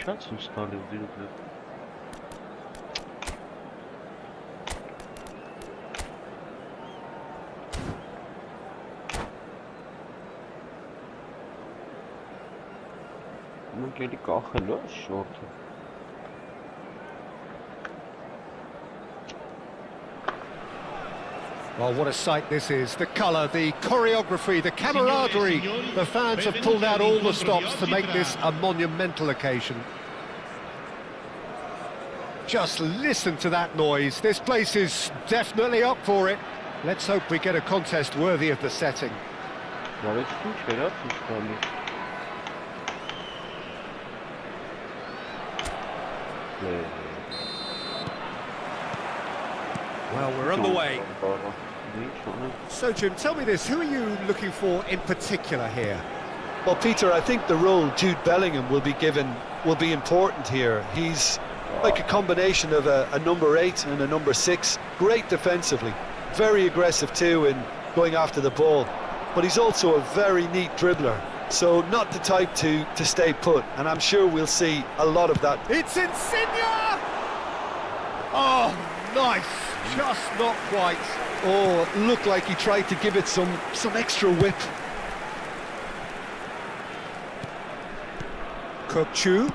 Сейчас устали в день. Ну, ելիք շորտը։ Well, what a sight this is. The colour, the choreography, the camaraderie. The fans have pulled out all the stops to make this a monumental occasion. Just listen to that noise. This place is definitely up for it. Let's hope we get a contest worthy of the setting. Well, we're on the way. So, Jim, tell me this. Who are you looking for in particular here? Well, Peter, I think the role Jude Bellingham will be given will be important here. He's like a combination of a number 8 and a number 6. Great defensively, very aggressive too in going after the ball. But he's also a very neat dribbler. So not the type to stay put. And I'm sure we'll see a lot of that. It's Insigne! Oh, nice. Just not quite. Oh, looked like he tried to give it some extra whip. 𝐄𝐅𝐎𝐓𝐁.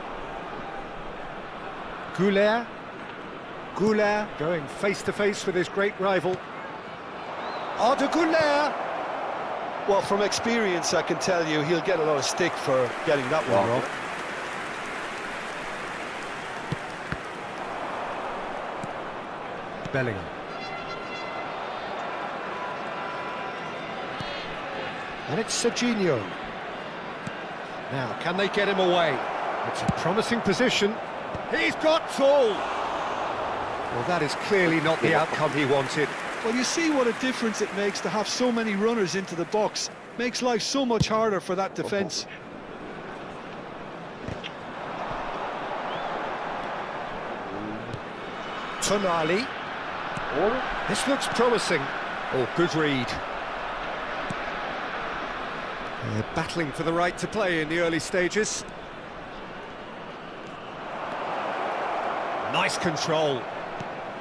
𝐄𝐅𝐎𝐓𝐁 going face to face with his great rival. Arda 𝐄𝐅𝐎𝐓. Well, from experience, I can tell you he'll get a lot of stick for getting that one wrong. Bellingham. And it's Serginho. Now, can they get him away? It's a promising position. He's got tall. Well, that is clearly not the outcome he wanted. Well, you see what a difference it makes to have so many runners into the box. Makes life so much harder for that defence. Tonali. This looks promising. Oh, good read. They're battling for the right to play in the early stages. Nice control.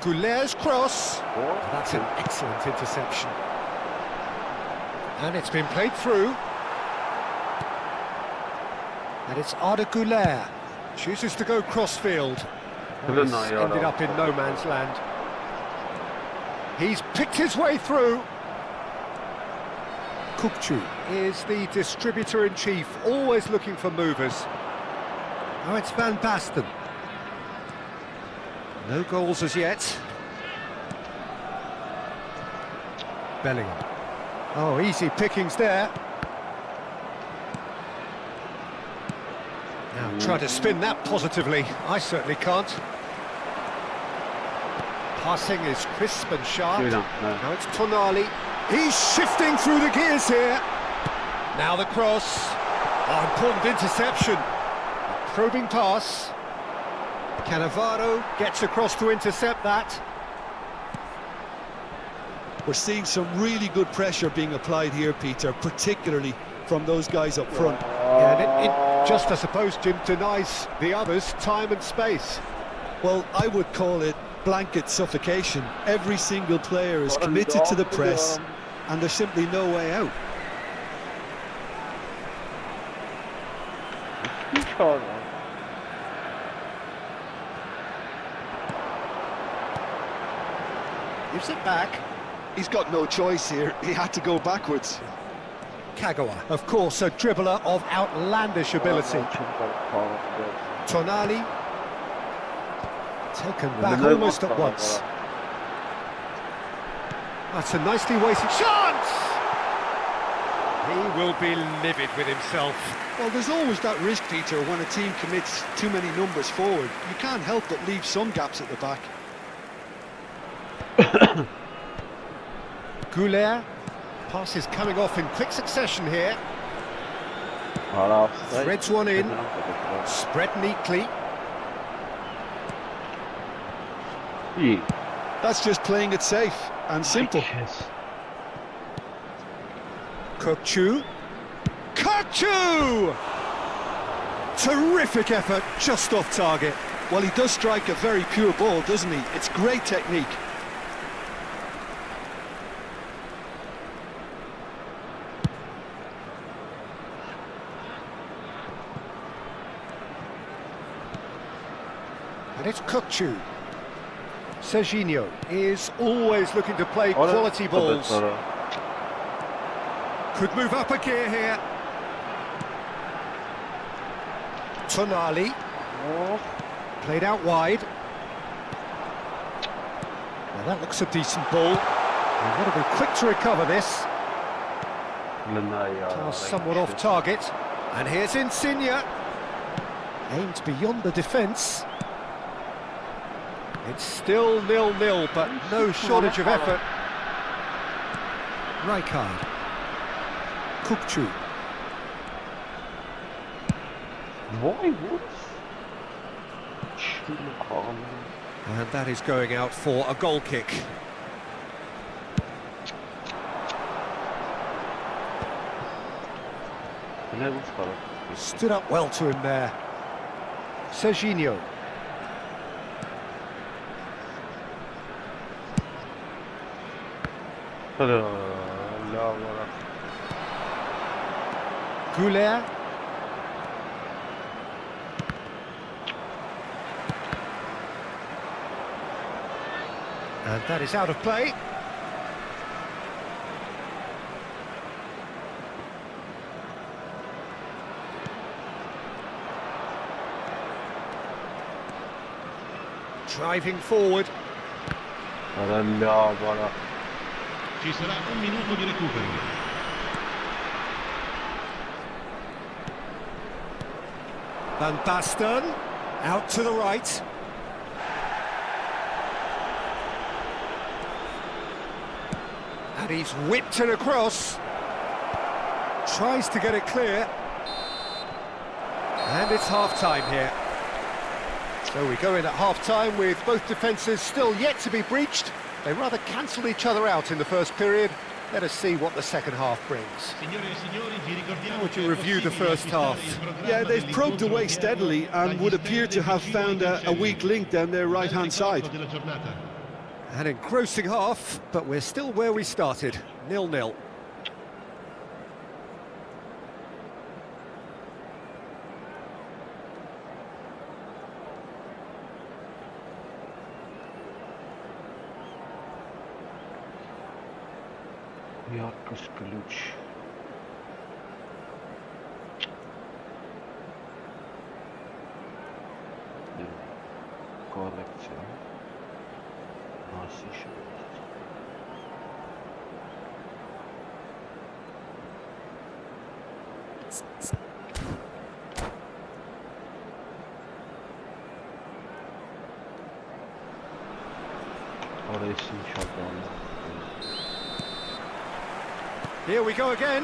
𝐄𝐅𝐎𝐓𝐁𝐀𝐋 cross. That's an excellent interception. And it's been played through. And it's 𝐿iK-GAMING. Chooses to go cross-field. Ended up in no man's land. He's picked his way through. 𝐿iK-GAMING is the distributor-in-chief, always looking for movers. Oh, it's Van Basten. No goals as yet. Bellingham. Oh, easy pickings there. Now try to spin that positively. I certainly can't. Passing is crisp and sharp. Now it's Tonali. He's shifting through the gears here. Now the cross. Oh, important interception. Probing pass. Cannavaro gets across to intercept that. We're seeing some really good pressure being applied here, Peter, particularly from those guys up front. Yeah, and it just, I suppose, Jim, denies the others time and space. Well, I would call it blanket suffocation. Every single player is committed to the press, and there's simply no way out. Gives it back. He's got no choice here. He had to go backwards. 𝐿iK-GAMING, of course, a dribbler of outlandish ability. Tonali. Taken back almost at once. That's a nicely weighted chance! He will be livid with himself. Well, there's always that risk, Peter, when a team commits too many numbers forward. You can't help but leave some gaps at the back. 𝐿iK-GAMING. Pass is coming off in quick succession here. Threads one in. Spread neatly. That's just playing it safe and simple. 𝐿iK-GAMING. 𝐿iK-GAMING! Terrific effort, just off target. Well, he does strike a very pure ball, doesn't he? It's great technique. And it's 𝐿iK-GAMING. Serginho is always looking to play quality balls. Could move up a gear here. Tonali. Played out wide. Now that looks a decent ball. They've got to be quick to recover this. Pass somewhat off target. And here's Insigne. Aimed beyond the defence. It's still 0-0, but no shortage of effort. Rijkaard. 𝐿iK-GAMING. And that is going out for a goal kick. Stood up well to him there. Serginho. 𝐿iK-GAMING. And that is out of play. Driving forward. Ci sarà un minuto di recupero. Van Basten. Out to the right. And he's whipped it across. Tries to get it clear. And it's half-time here. So we go in at half-time with both defences still yet to be breached. They rather cancelled each other out in the first period. Let us see what the second half brings. How would you review the first half? Yeah, they've probed away steadily and would appear to have found a weak link down their right-hand side. An engrossing half, but we're still where we started, 0-0. 𝐄𝐅𝐎𝐓𝐁𝐀𝐋. Կոլեկցիա մասի շուրջ։ Արեսին շատան։ Here we go again.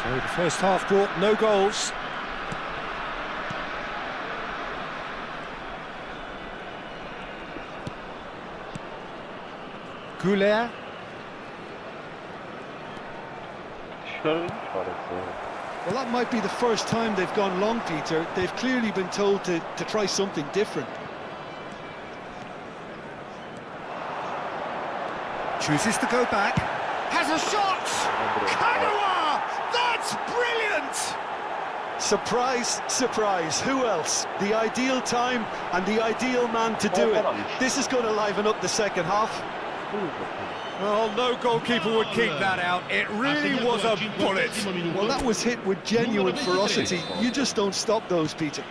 So the first half brought no goals. 𝐄𝐅𝐎𝐓𝐁𝐀𝐋. Well, that might be the first time they've gone long, Peter. They've clearly been told to try something different. Chooses to go back. Has a shot! 𝐄𝐅𝐎𝐓𝐁! That's brilliant! Surprise, surprise, who else? The ideal time and the ideal man to do it. This is going to liven up the second half. Well, no goalkeeper would keep that out. It really was a bullet. Well, that was hit with genuine ferocity. You just don't stop those, Peter.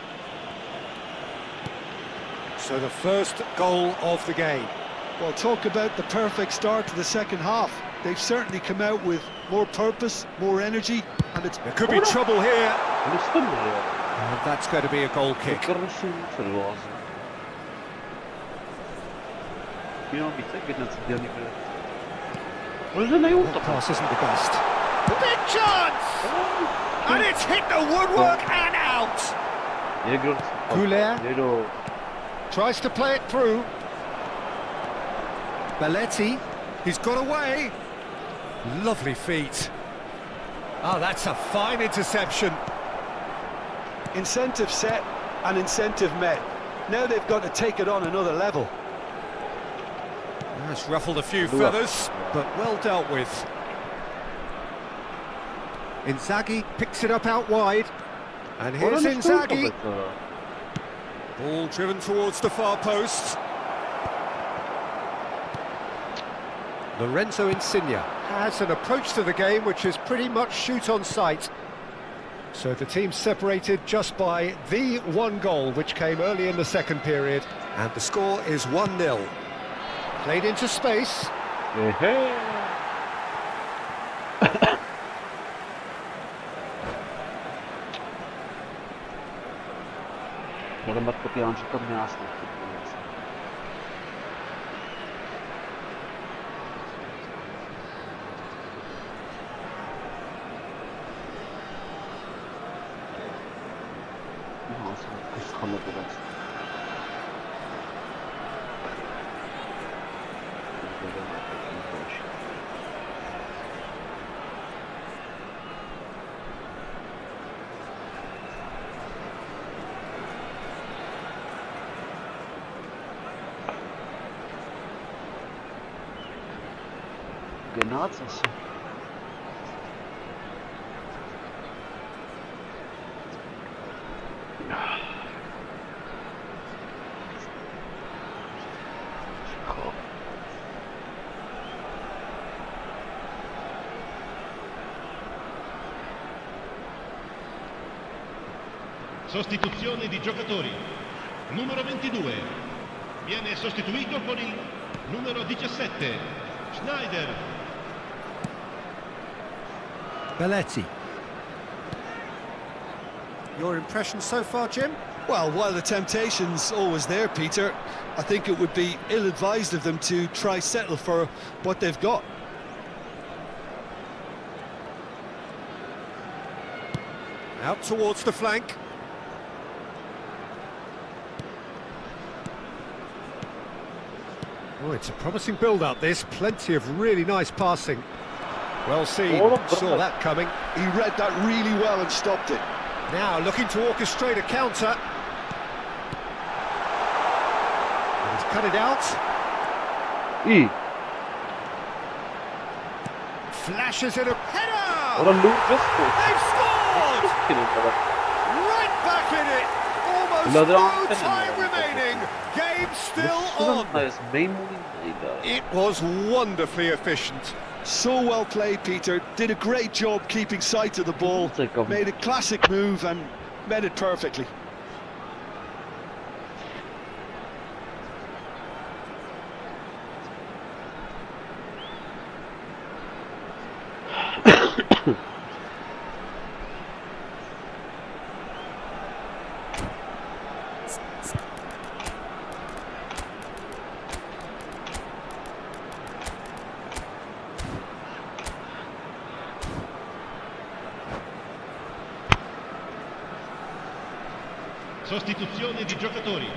So the first goal of the game. Well, talk about the perfect start to the second half. They've certainly come out with more purpose, more energy, and it's... There could be trouble here. Լստում է։ And that's going to be a goal kick. The Pass isn't the best. Big chance! And it's hit the woodwork and out! 𝐄𝐅𝐴 tries to play it through. Belletti, he's got away. Lovely feet. Oh, that's a fine interception. Incentive set and incentive met. Now they've got to take it on another level. That's ruffled a few feathers, but well dealt with. Inzaghi picks it up out wide. And here's Inzaghi. Ball driven towards the far post. Lorenzo Insigne has an approach to the game which is pretty much shoot on sight. So the team's separated just by the one goal which came early in the second period, and the score is 1-0. Played into space. Գնաց ասա։ Sostituzione di giocatori. Numero 22 viene sostituito con il numero 17, Schneider. Belletti. Your impression so far, Jim? Well, while the temptation's always there, Peter, I think it would be ill-advised of them to try settle for what they've got. Out towards the flank. Oh, it's a promising build-up, this. Plenty of really nice passing. Well seen, saw that coming. He read that really well and stopped it. Now looking to orchestrate a counter. And he's cut it out. Flashes it a header! What a loot just for. They've scored! Right back in it! Almost no time remaining. Game still on. It was wonderfully efficient. So well played, Peter. Did a great job keeping sight of the ball. Made a classic move and met it perfectly. Sostituzione di giocatori.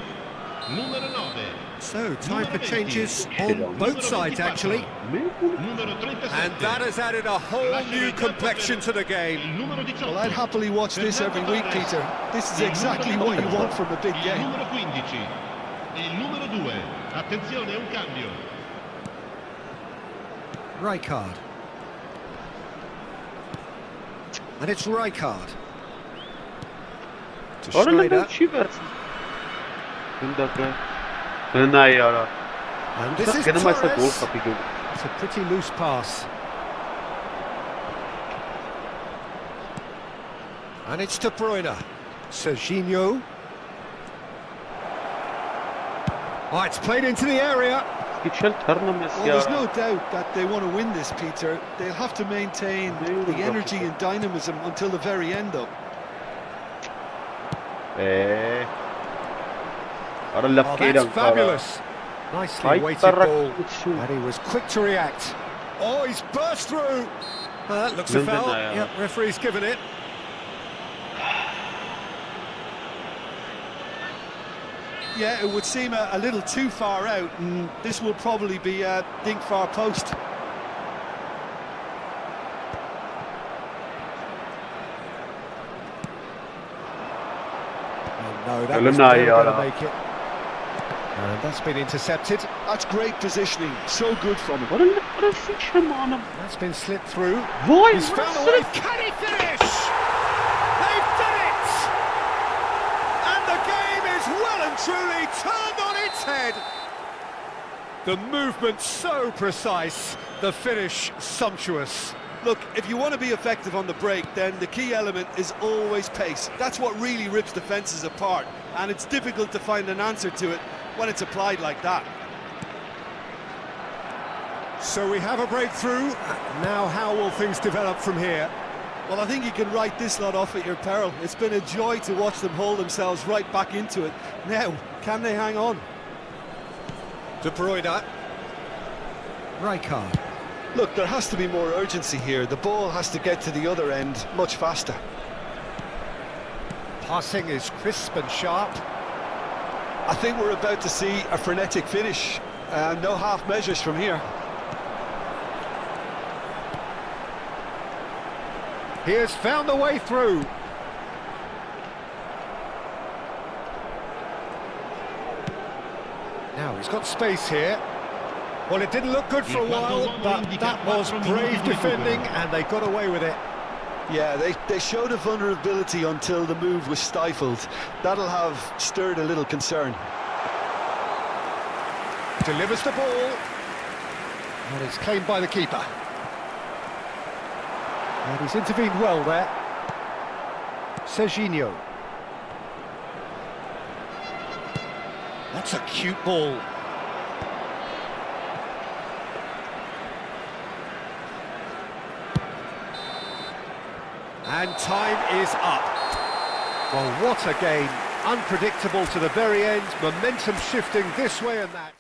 Numero 9. So, time for changes on both sides, actually. And that has added a whole new complexion to the game. Well, I'd happily watch this every week, Peter. This is exactly what you want from a big game. Numero 15. Il numero 2. Attenzione, un cambio. Rijkaard. And it's Rijkaard. To Schneider. And this is Torres. It's a pretty loose pass. And it's De Bruyne. Serginho. Oh, it's played into the area. Well, there's no doubt that they want to win this, Peter. They'll have to maintain the energy and dynamism until the very end, though. Oh, that's fabulous. Nicely weighted ball. And he was quick to react. Oh, he's burst through. That looks a foul. Yep, referee's given it. Yeah, it would seem a little too far out, and this will probably be a dink far post. Oh, no, that was never going to make it. And that's been intercepted. That's great positioning. So good from him. That's been slipped through. Boy, he's found a way. Can he finish? They've done it! And the game is well and truly turned on its head. The movement so precise, the finish sumptuous. Look, if you want to be effective on the break, then the key element is always pace. That's what really rips defences apart, and it's difficult to find an answer to it when it's applied like that. So we have a breakthrough. Now how will things develop from here? Well, I think you can write this lot off at your peril. It's been a joy to watch them hold themselves right back into it. Now, can they hang on? De Bruyne. Rijkaard. Look, there has to be more urgency here. The ball has to get to the other end much faster. Passing is crisp and sharp. I think we're about to see a frenetic finish. No half measures from here. He has found a way through. Now he's got space here. Well, it didn't look good for a while, but that was brave defending and they got away with it. Yeah, they showed a vulnerability until the move was stifled. That'll have stirred a little concern. Delivers the ball. And it's claimed by the keeper. And he's intervened well there. Serginho. That's a cute ball. And time is up. Well, what a game. Unpredictable to the very end, momentum shifting this way and that.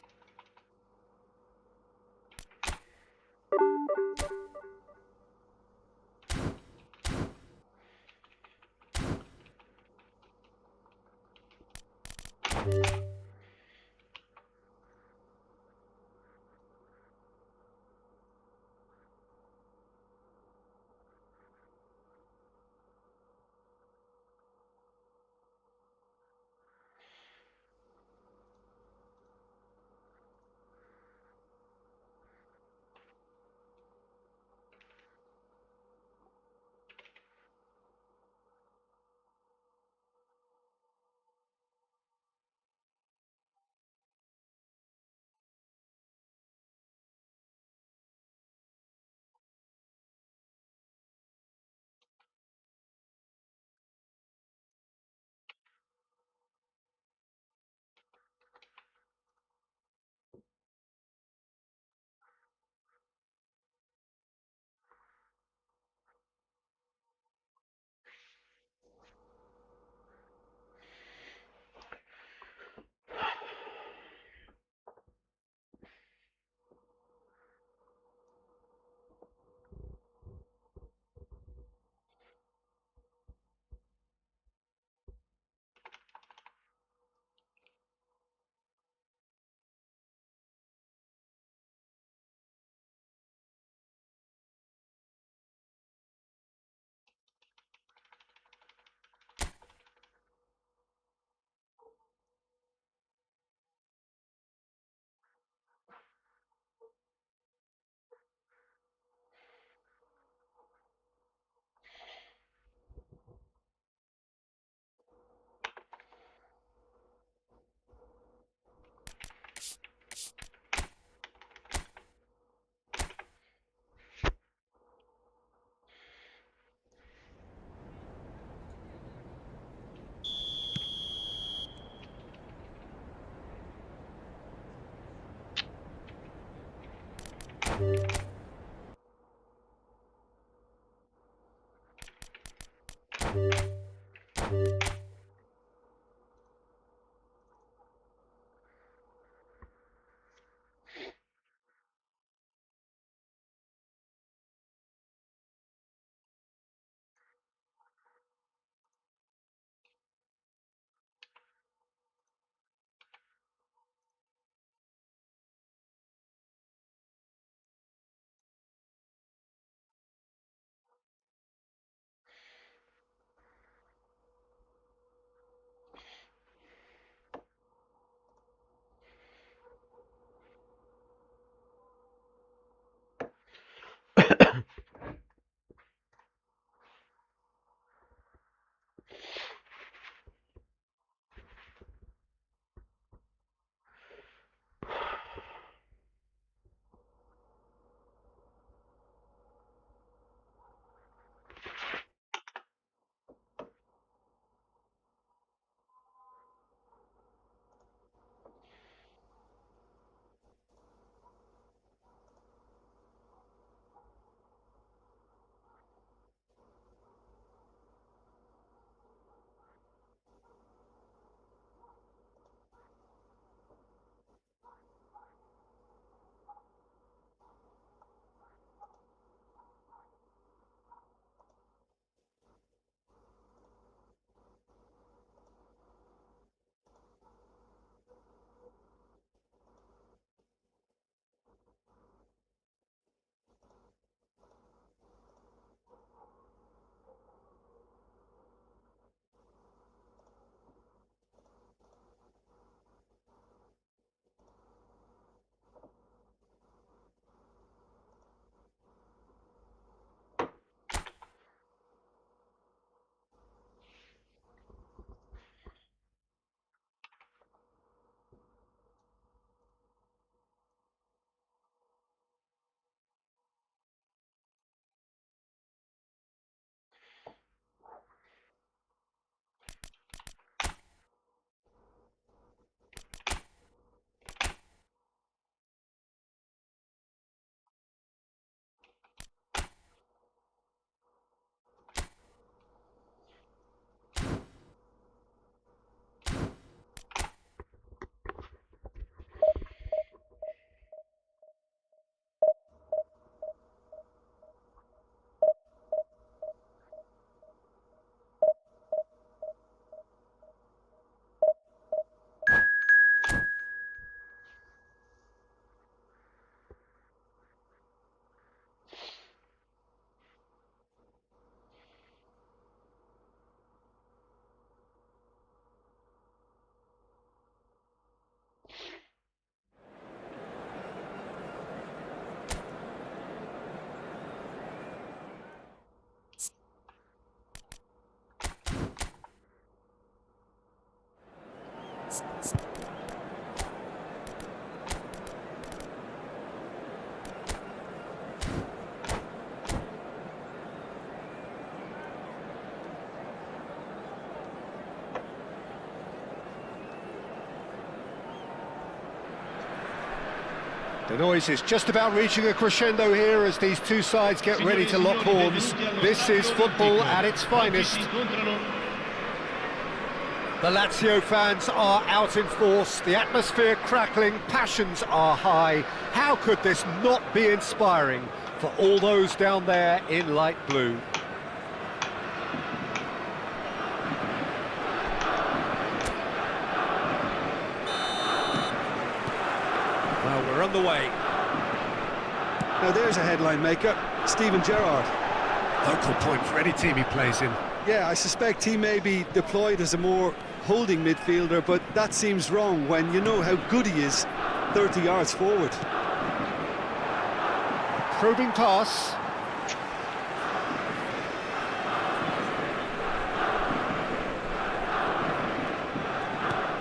The noise is just about reaching a crescendo here as these two sides get ready to lock horns. This is football at its finest. The Lazio fans are out in force, the atmosphere crackling, passions are high. How could this not be inspiring for all those down there in light blue? Well, we're on the way. Now there's a headline maker, Steven Gerrard. Focal point for any team he plays in. Yeah, I suspect he may be deployed as a more holding midfielder, but that seems wrong when you know how good he is 30 yards forward. Probing pass.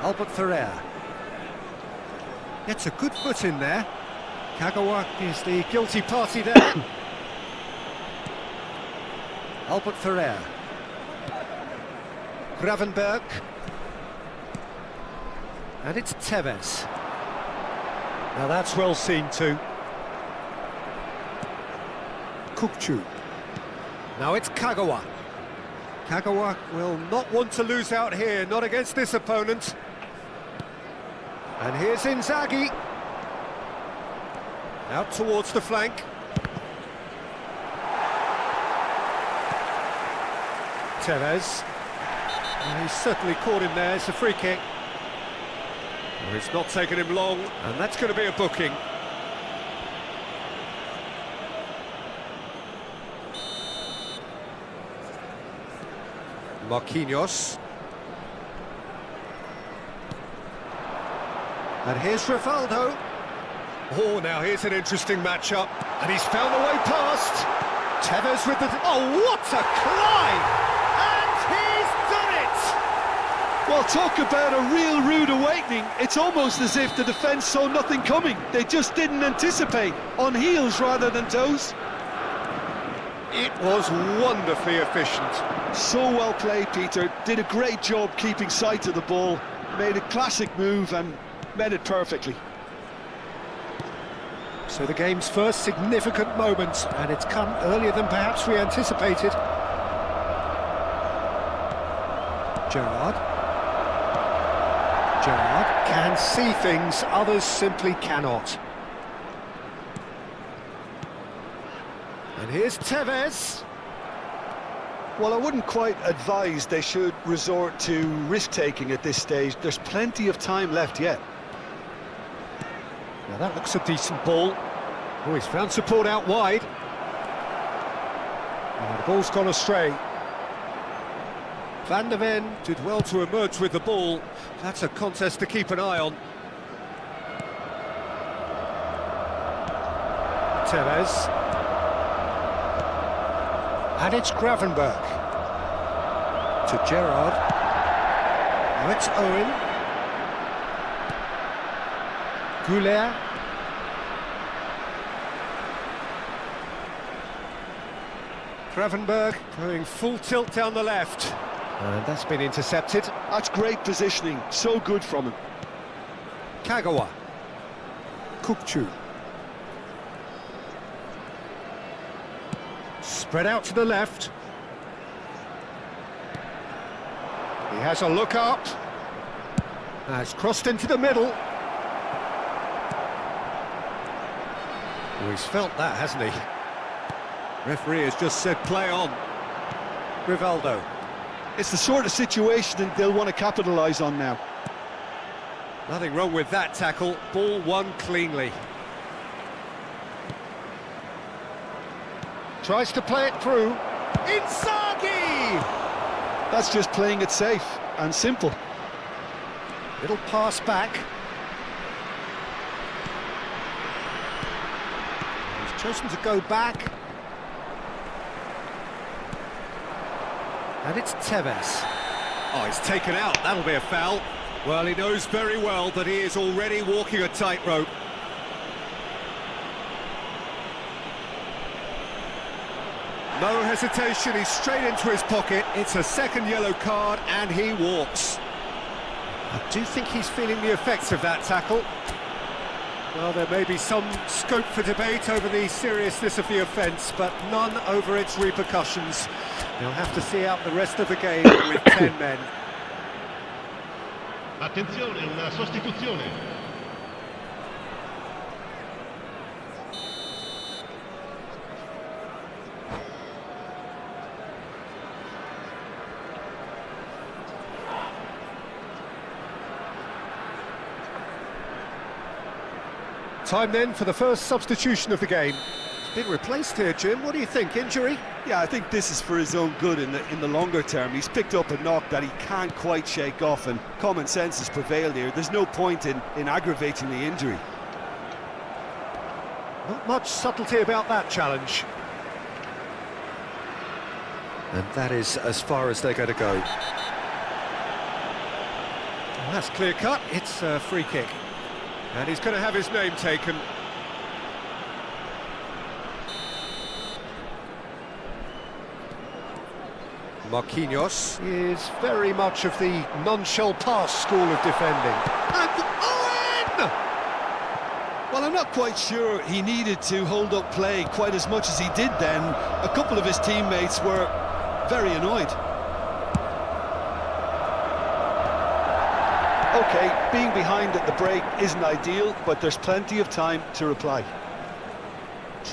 Albert Ferrer gets a good foot in there. Kagawa is the guilty party there. Albert Ferrer. Gravenberg. And it's Tevez. Now that's well seen too. Kukchu. Now it's Kagawa. Kagawa will not want to lose out here, not against this opponent. And here's Inzaghi. Out towards the flank. Tevez. Well, he's certainly caught him there, it's a free kick. Well, it's not taken him long, and that's going to be a booking. Marquinhos. And here's Rivaldo. Oh, now here's an interesting matchup. And he's found a way past. Tevez with the... Oh, what a climb! And he's done it! Well, talk about a real rude awakening. It's almost as if the defence saw nothing coming. They just didn't anticipate. On heels rather than toes. It was wonderfully efficient. So well played, Peter. Did a great job keeping sight of the ball. Made a classic move and met it perfectly. So the game's first significant moment, and it's come earlier than perhaps we anticipated. Gerrard can see things others simply cannot. And here's Tevez. Well, I wouldn't quite advise they should resort to risk-taking at this stage. There's plenty of time left yet. Now that looks a decent ball. Oh, he's found support out wide. And the ball's gone astray. Van der Ven did well to emerge with the ball. That's a contest to keep an eye on. Tevez. And it's Gravenberg. To Gerrard. Now it's Owen. 𝐄𝐅𝐎𝐎𝐿. Gravenberg going full tilt down the left. And that's been intercepted. That's great positioning. So good from him. Kagawa. Kukchu. Spread out to the left. He has a look up. Now it's crossed into the middle. Oh, he's felt that, hasn't he? Referee has just said play on. Rivaldo. It's the sort of situation they'll want to capitalise on now. Nothing wrong with that tackle. Ball won cleanly. Tries to play it through. Inzaghi! That's just playing it safe and simple. Little pass back. He's chosen to go back. And it's Tevez. Oh, he's taken out. That'll be a foul. Well, he knows very well that he is already walking a tightrope. No hesitation, he's straight into his pocket. It's a second yellow card and he walks. I do think he's feeling the effects of that tackle. Well, there may be some scope for debate over the seriousness of the offence, but none over its repercussions. They'll have to see out the rest of the game with 10 men. Attenzione, una sostituzione. Time then for the first substitution of the game. It's been replaced here, Jim. What do you think? Injury? Yeah, I think this is for his own good in the longer term. He's picked up a knock that he can't quite shake off, and common sense has prevailed here. There's no point in aggravating the injury. Not much subtlety about that challenge. And that is as far as they're going to go. Well, that's clear cut. It's a free kick. And he's going to have his name taken. Marquinhos is very much of the non-shell pass school of defending. And Owen! Well, I'm not quite sure he needed to hold up play quite as much as he did then. A couple of his teammates were very annoyed. OK, being behind at the break isn't ideal, but there's plenty of time to reply.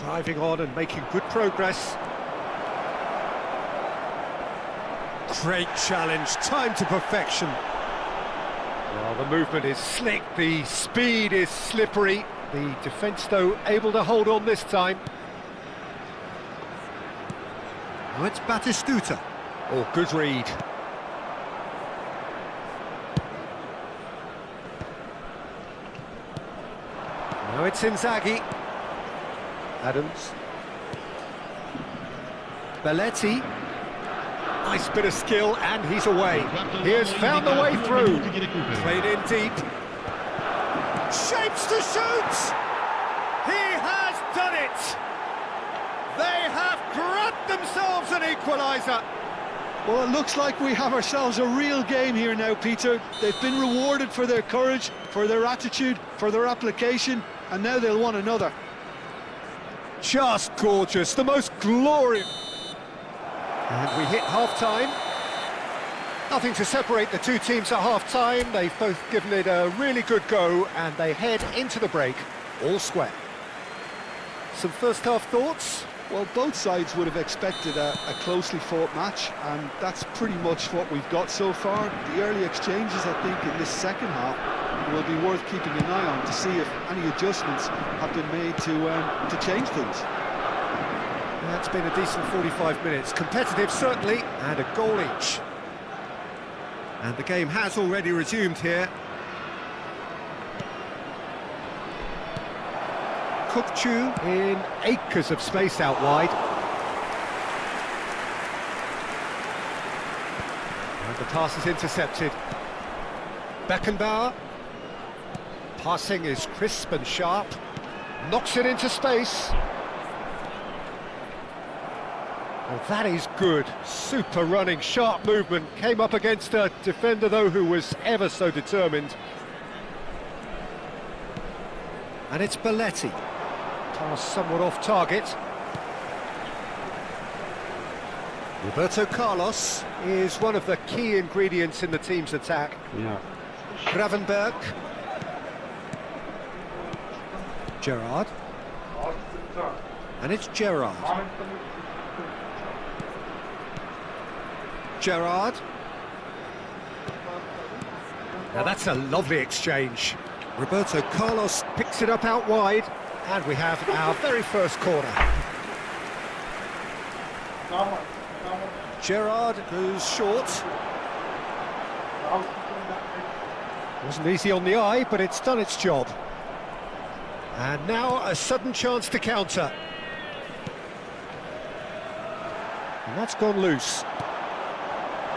Driving on and making good progress. Great challenge, time to perfection. Well, the movement is slick, the speed is slippery. The defence, though, able to hold on this time. Now it's Batistuta. Oh, good read. Now it's Inzaghi. Adams. Belletti. Nice bit of skill, and he's away. He has found the way through. Played in deep. Shapes to shoot! He has done it! They have grabbed themselves an equaliser. Well, it looks like we have ourselves a real game here now, Peter. They've been rewarded for their courage, for their attitude, for their application, and now they'll want another. Just gorgeous, the most glorious. And we hit half-time. Nothing to separate the two teams at half-time. They've both given it a really good go, and they head into the break all square. Some first-half thoughts? Well, both sides would have expected a closely fought match, and that's pretty much what we've got so far. The early exchanges, I think, in this second half will be worth keeping an eye on to see if any adjustments have been made to change things. That's been a decent 45 minutes. Competitive, certainly, and a goal each. And the game has already resumed here. 𝐄𝐅𝐎𝐓𝐁 in acres of space out wide. And the pass is intercepted. Beckenbauer. Passing is crisp and sharp. Knocks it into space. Well, that is good. Super running, sharp movement. Came up against a defender, though, who was ever so determined. And it's Belletti. Pass somewhat off target. Roberto Carlos is one of the key ingredients in the team's attack. Yeah. Gravenberg. Gerrard. And it's Gerrard. Gerrard. Now that's a lovely exchange. Roberto Carlos picks it up out wide, and we have our very first corner. Gerrard goes short. Wasn't easy on the eye, but it's done its job. And now a sudden chance to counter. And that's gone loose.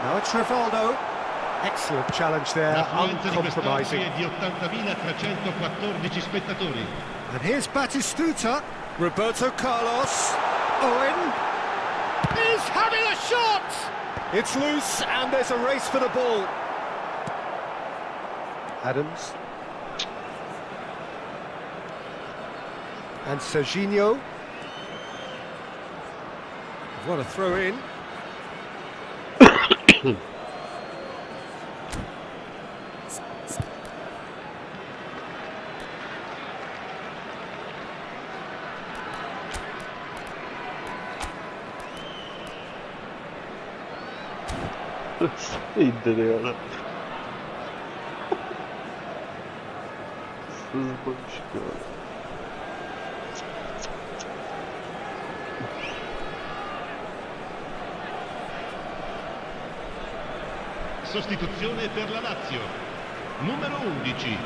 Now it's Rivaldo. Excellent challenge there, uncompromising. And here's Batistuta. Roberto Carlos. Owen is having a shot! It's loose, and there's a race for the ball. And Serginho. What a throw in. İndiriyor. Hızlı çıkıyor. Sostituzione per la Lazio. Numero 11.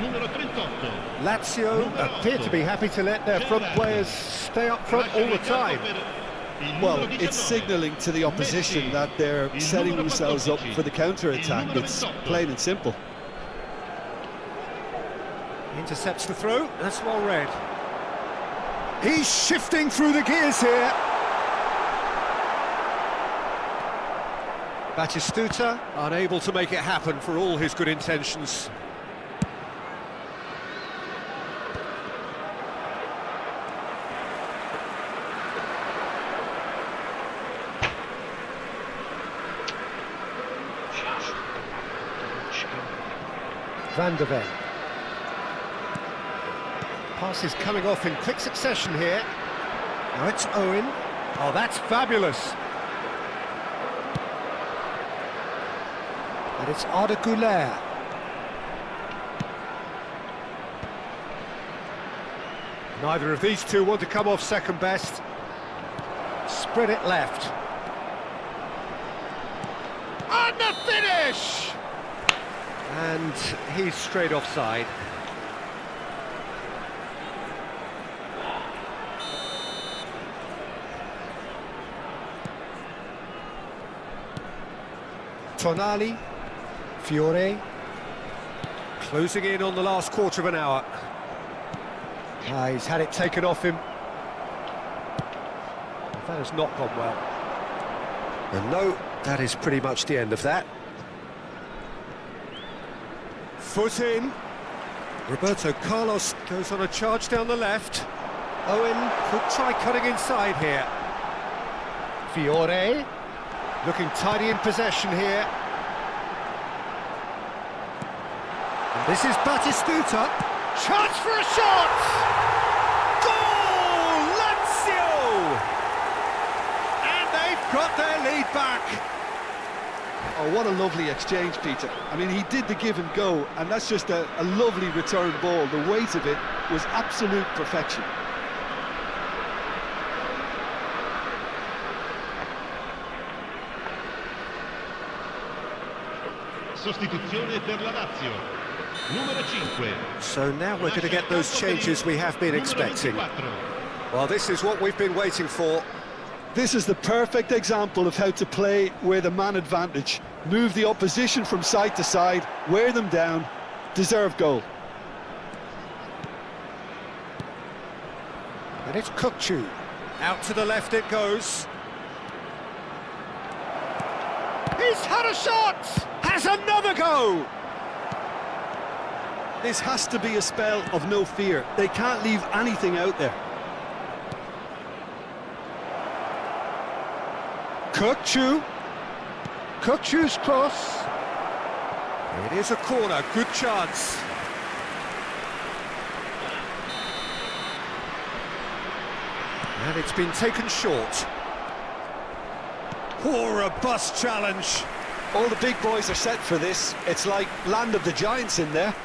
Numero 38. Lazio appear to be happy to let their front players stay up front all the time. Well, it's signalling to the opposition that they're setting themselves up for the counter-attack. It's plain and simple. Intercepts the throw, that's well read. He's shifting through the gears here. Batistuta unable to make it happen for all his good intentions. Van der Ven. Pass is coming off in quick succession here. Now it's Owen. Oh, that's fabulous. And it's 𝐄𝐅𝐎𝐓𝐁𝐀𝐋𝐋. Neither of these two want to come off second best. Spread it left. And the finish! And he's straight offside. Tonali, Fiore, closing in on the last quarter of an hour. He's had it taken off him. That has not gone well. And no, that is pretty much the end of that. Foot in. Roberto Carlos goes on a charge down the left. Owen could try cutting inside here. Fiore. Looking tidy in possession here. And this is Batistuta. Chance for a shot! Goal! Lazio! And they've got their lead back. Oh, what a lovely exchange, Peter. I mean, he did the give and go, and that's just a lovely return ball. The weight of it was absolute perfection. Sostituzione per la Lazio. Numero 5. So now we're going to get those changes we have been expecting. Well, this is what we've been waiting for. This is the perfect example of how to play with a man advantage. Move the opposition from side to side, wear them down, deserve goal. And it's 𝐄𝐅𝐻𝐿. Out to the left it goes. He's had a shot! Has another go! This has to be a spell of no fear. They can't leave anything out there. 𝐄𝐅𝐻𝐿. 𝐄𝐅𝐻𝐿's cross. It is a corner, good chance. And it's been taken short. Poor robust challenge. All the big boys are set for this. It's like land of the giants in there.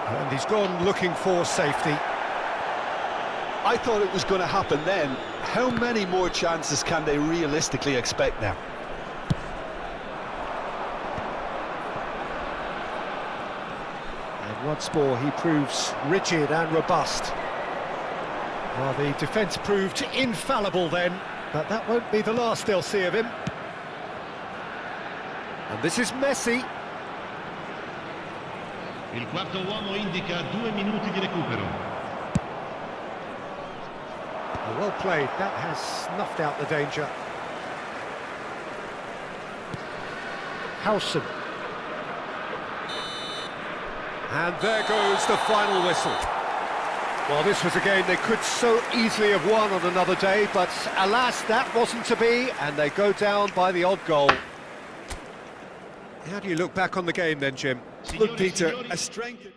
And he's gone looking for safety. I thought it was going to happen then. How many more chances can they realistically expect now? And once more he proves rigid and robust. Well, the defence proved infallible then, but that won't be the last they'll see of him. And this is Messi. Il quarto uomo indica 2 minuti di recupero. Well played, that has snuffed out the danger. Howson. And there goes the final whistle. Well, this was a game they could so easily have won on another day, but alas, that wasn't to be, and they go down by the odd goal. How do you look back on the game then, Jim? Look, Peter, a strength...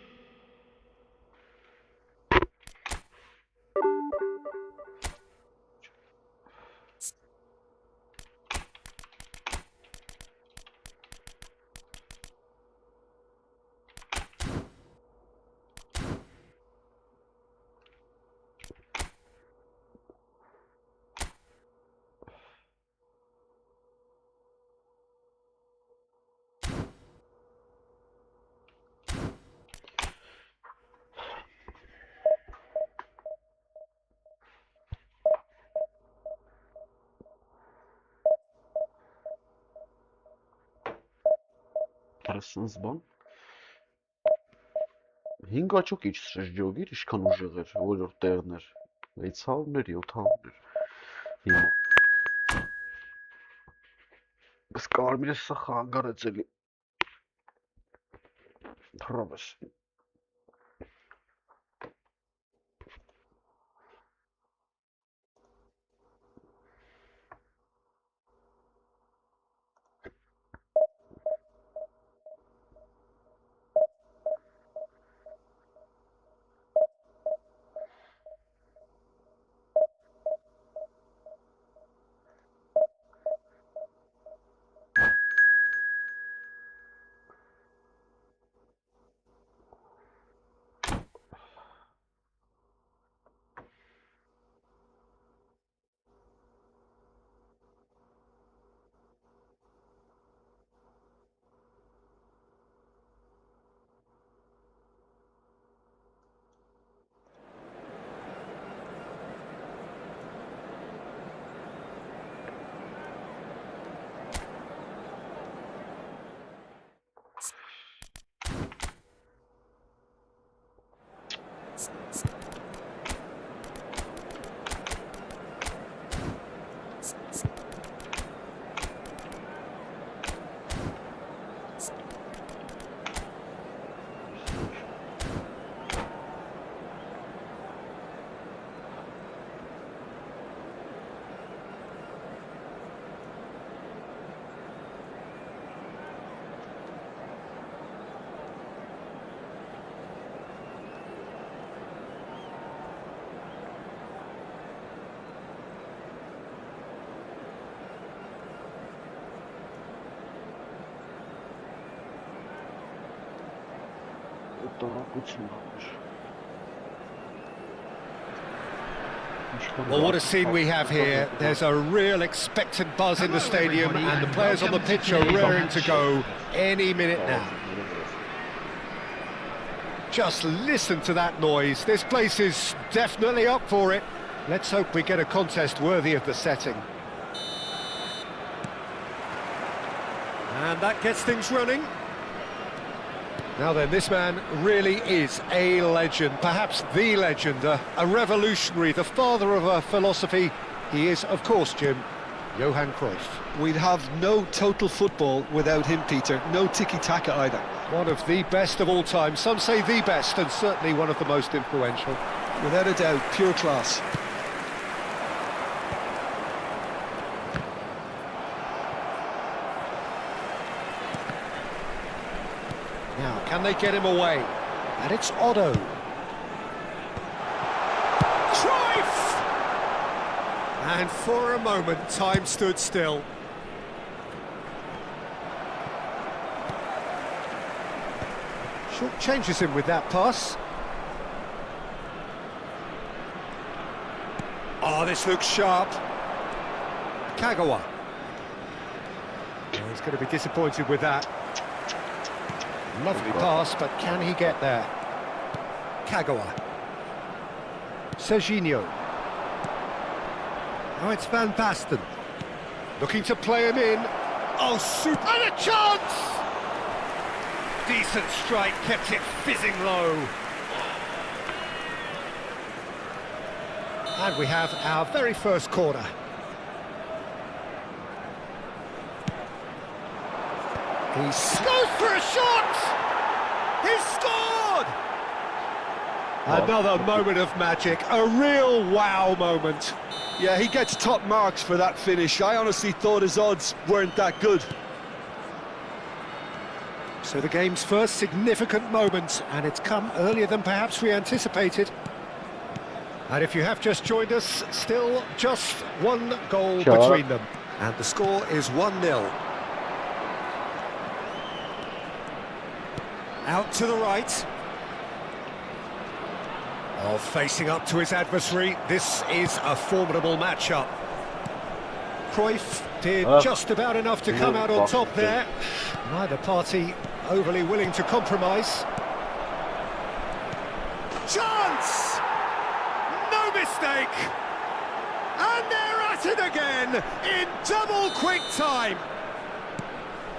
Ասենց բան 5 աչոք իջ շրջօգիր ինչքան ուժեղ էր որ տեղներ 600-ներ 700-ներ հիմա բայց կարմիրը սա խանգարեց էլի թռավես Well, what a scene we have here. There's a real expectant buzz in the stadium and the players on the pitch are raring to go any minute now. Just listen to that noise. This place is definitely up for it. Let's hope we get a contest worthy of the setting. And that gets things running. Now then, this man really is a legend, perhaps the legend, a revolutionary, the father of a philosophy. He is, of course, Jim, Johan Cruyff. We'd have no total football without him, Peter. No tiki-taka either. One of the best of all time. Some say the best, and certainly one of the most influential. Without a doubt, pure class. Now, can they get him away? And it's Otto. Cruyff! And for a moment, time stood still. Short changes him with that pass. Oh, this looks sharp. Kagawa. Oh, he's going to be disappointed with that. Lovely pass, but can he get there? Kagawa. Serginho. Oh, it's Van Basten. Looking to play him in. Oh, super! And a chance! Decent strike, kept it fizzing low. And we have our very first corner. He goes for a shot! He scores! Another moment of magic, a real wow moment. Yeah, he gets top marks for that finish. I honestly thought his odds weren't that good. So the game's first significant moment, and it's come earlier than perhaps we anticipated. And if you have just joined us, still just one goal between them. And the score is 1-0. Out to the right. Oh, facing up to his adversary, this is a formidable matchup. Cruyff did just about enough to come out on top there. Neither party overly willing to compromise. Chance! No mistake! And they're at it again in double quick time.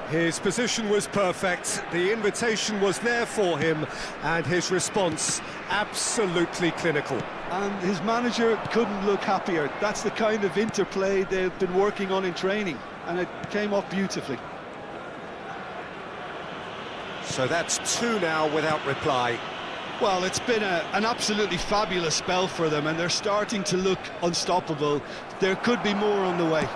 His position was perfect, the invitation was there for him, and his response absolutely clinical. And his manager couldn't look happier. That's the kind of interplay they've been working on in training, and it came off beautifully. So that's 2 now without reply. Well, it's been an absolutely fabulous spell for them, and they're starting to look unstoppable. There could be more on the way.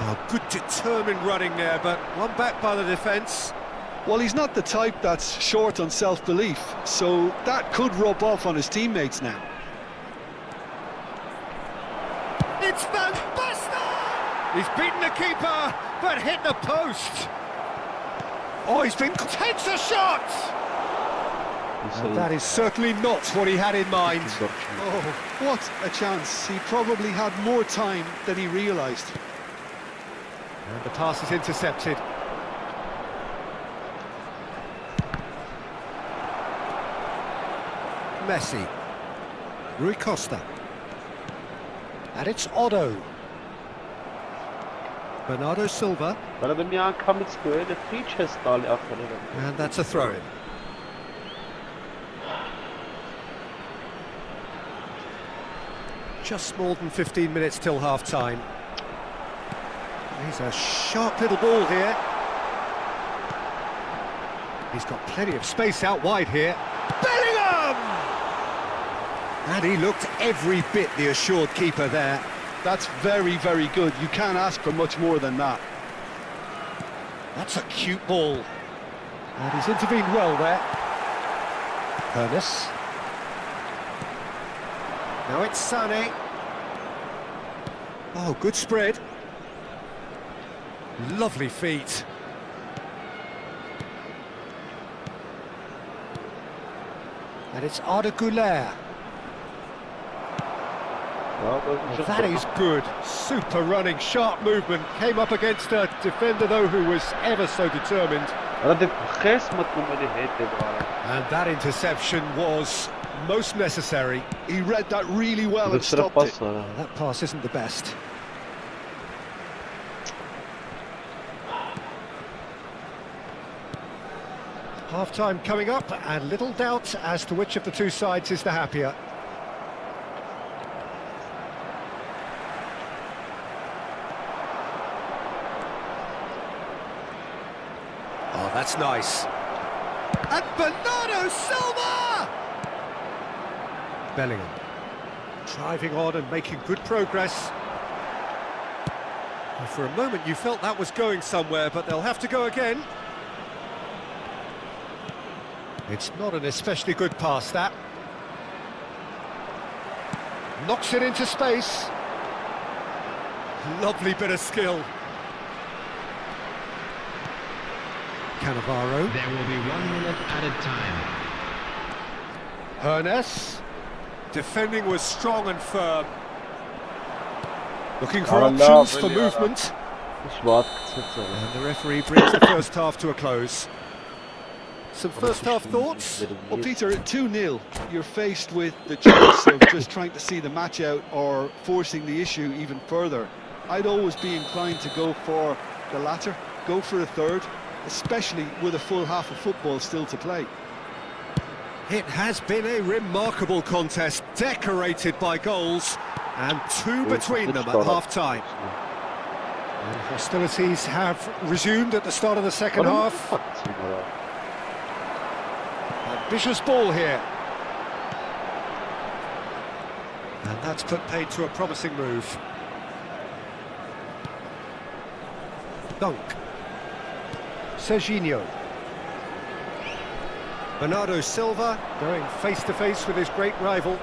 Oh, good determined running there, but one back by the defence. Well, he's not the type that's short on self-belief, so that could rub off on his teammates now. It's Van Basten! He's beaten the keeper, but hit the post. Oh, takes a shot! And that is certainly not what he had in mind. Oh, what a chance. He probably had more time than he realised. And the pass is intercepted. Messi. Rui Costa. And it's Otto. Bernardo Silva. And that's a throw-in. Just more than 15 minutes till half-time. He's a sharp little ball here. He's got plenty of space out wide here. Bellingham! And he looked every bit the assured keeper there. That's very, very good. You can't ask for much more than that. That's a cute ball. And he's intervened well there. Ernest. Now it's Sané. Oh, good spread. Lovely feet. And it's 𝐄𝐅𝐻𝐿. That is good. Super running, sharp movement. Came up against a defender, though, who was ever so determined. And that interception was most necessary. He read that really well and stopped it. That pass isn't the best. Half-time coming up, and little doubt as to which of the two sides is the happier. Oh, that's nice. And Bernardo Silva! Bellingham. Driving on and making good progress. Well, for a moment you felt that was going somewhere, but they'll have to go again. It's not an especially good pass, that. Knocks it into space. Lovely bit of skill. Cannavaro. There will be 1 minute added time. Ernest. Defending was strong and firm. Looking for options for movement. And the referee brings the first half to a close. Some first half thoughts? Well, Peter, 2-0, you're faced with the choice of just trying to see the match out or forcing the issue even further. I'd always be inclined to go for the latter, go for a third, especially with a full half of football still to play. It has been a remarkable contest, decorated by goals, and 2 between them at half-time. And hostilities have resumed at the start of the second half. Ambitious ball here. And that's put paid to a promising move. Dunk. Serginho. Bernardo Silva going face-to-face with his great rival.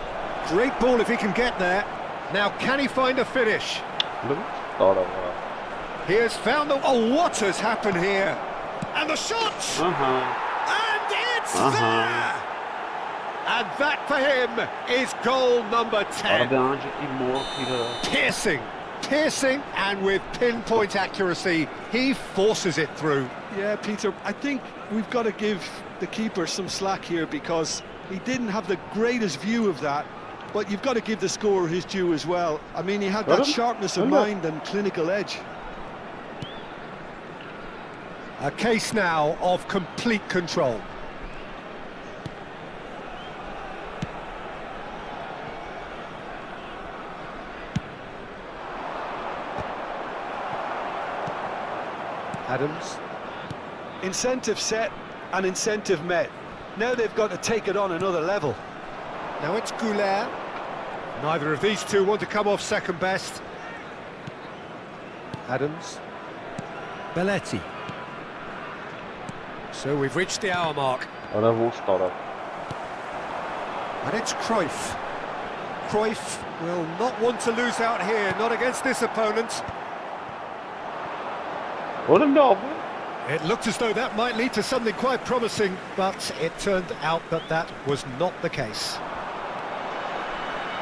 Great ball if he can get there. Now, can he find a finish? He has found the... Oh, what has happened here? And the shot! And it's there! And that for him is goal number 10. Piercing, and with pinpoint accuracy, he forces it through. Yeah, Peter, I think we've got to give the keeper some slack here because he didn't have the greatest view of that, but you've got to give the scorer his due as well. I mean, he had that sharpness of mind and clinical edge. A case now of complete control. Adams. Incentive set and incentive met. Now they've got to take it on another level. Now it's 𝐄𝐅𝐎𝐻𝐿. Neither of these two want to come off second best. Adams. Belletti. So we've reached the hour mark. And it's Cruyff. Cruyff will not want to lose out here, not against this opponent. It looked as though that might lead to something quite promising, but it turned out that that was not the case.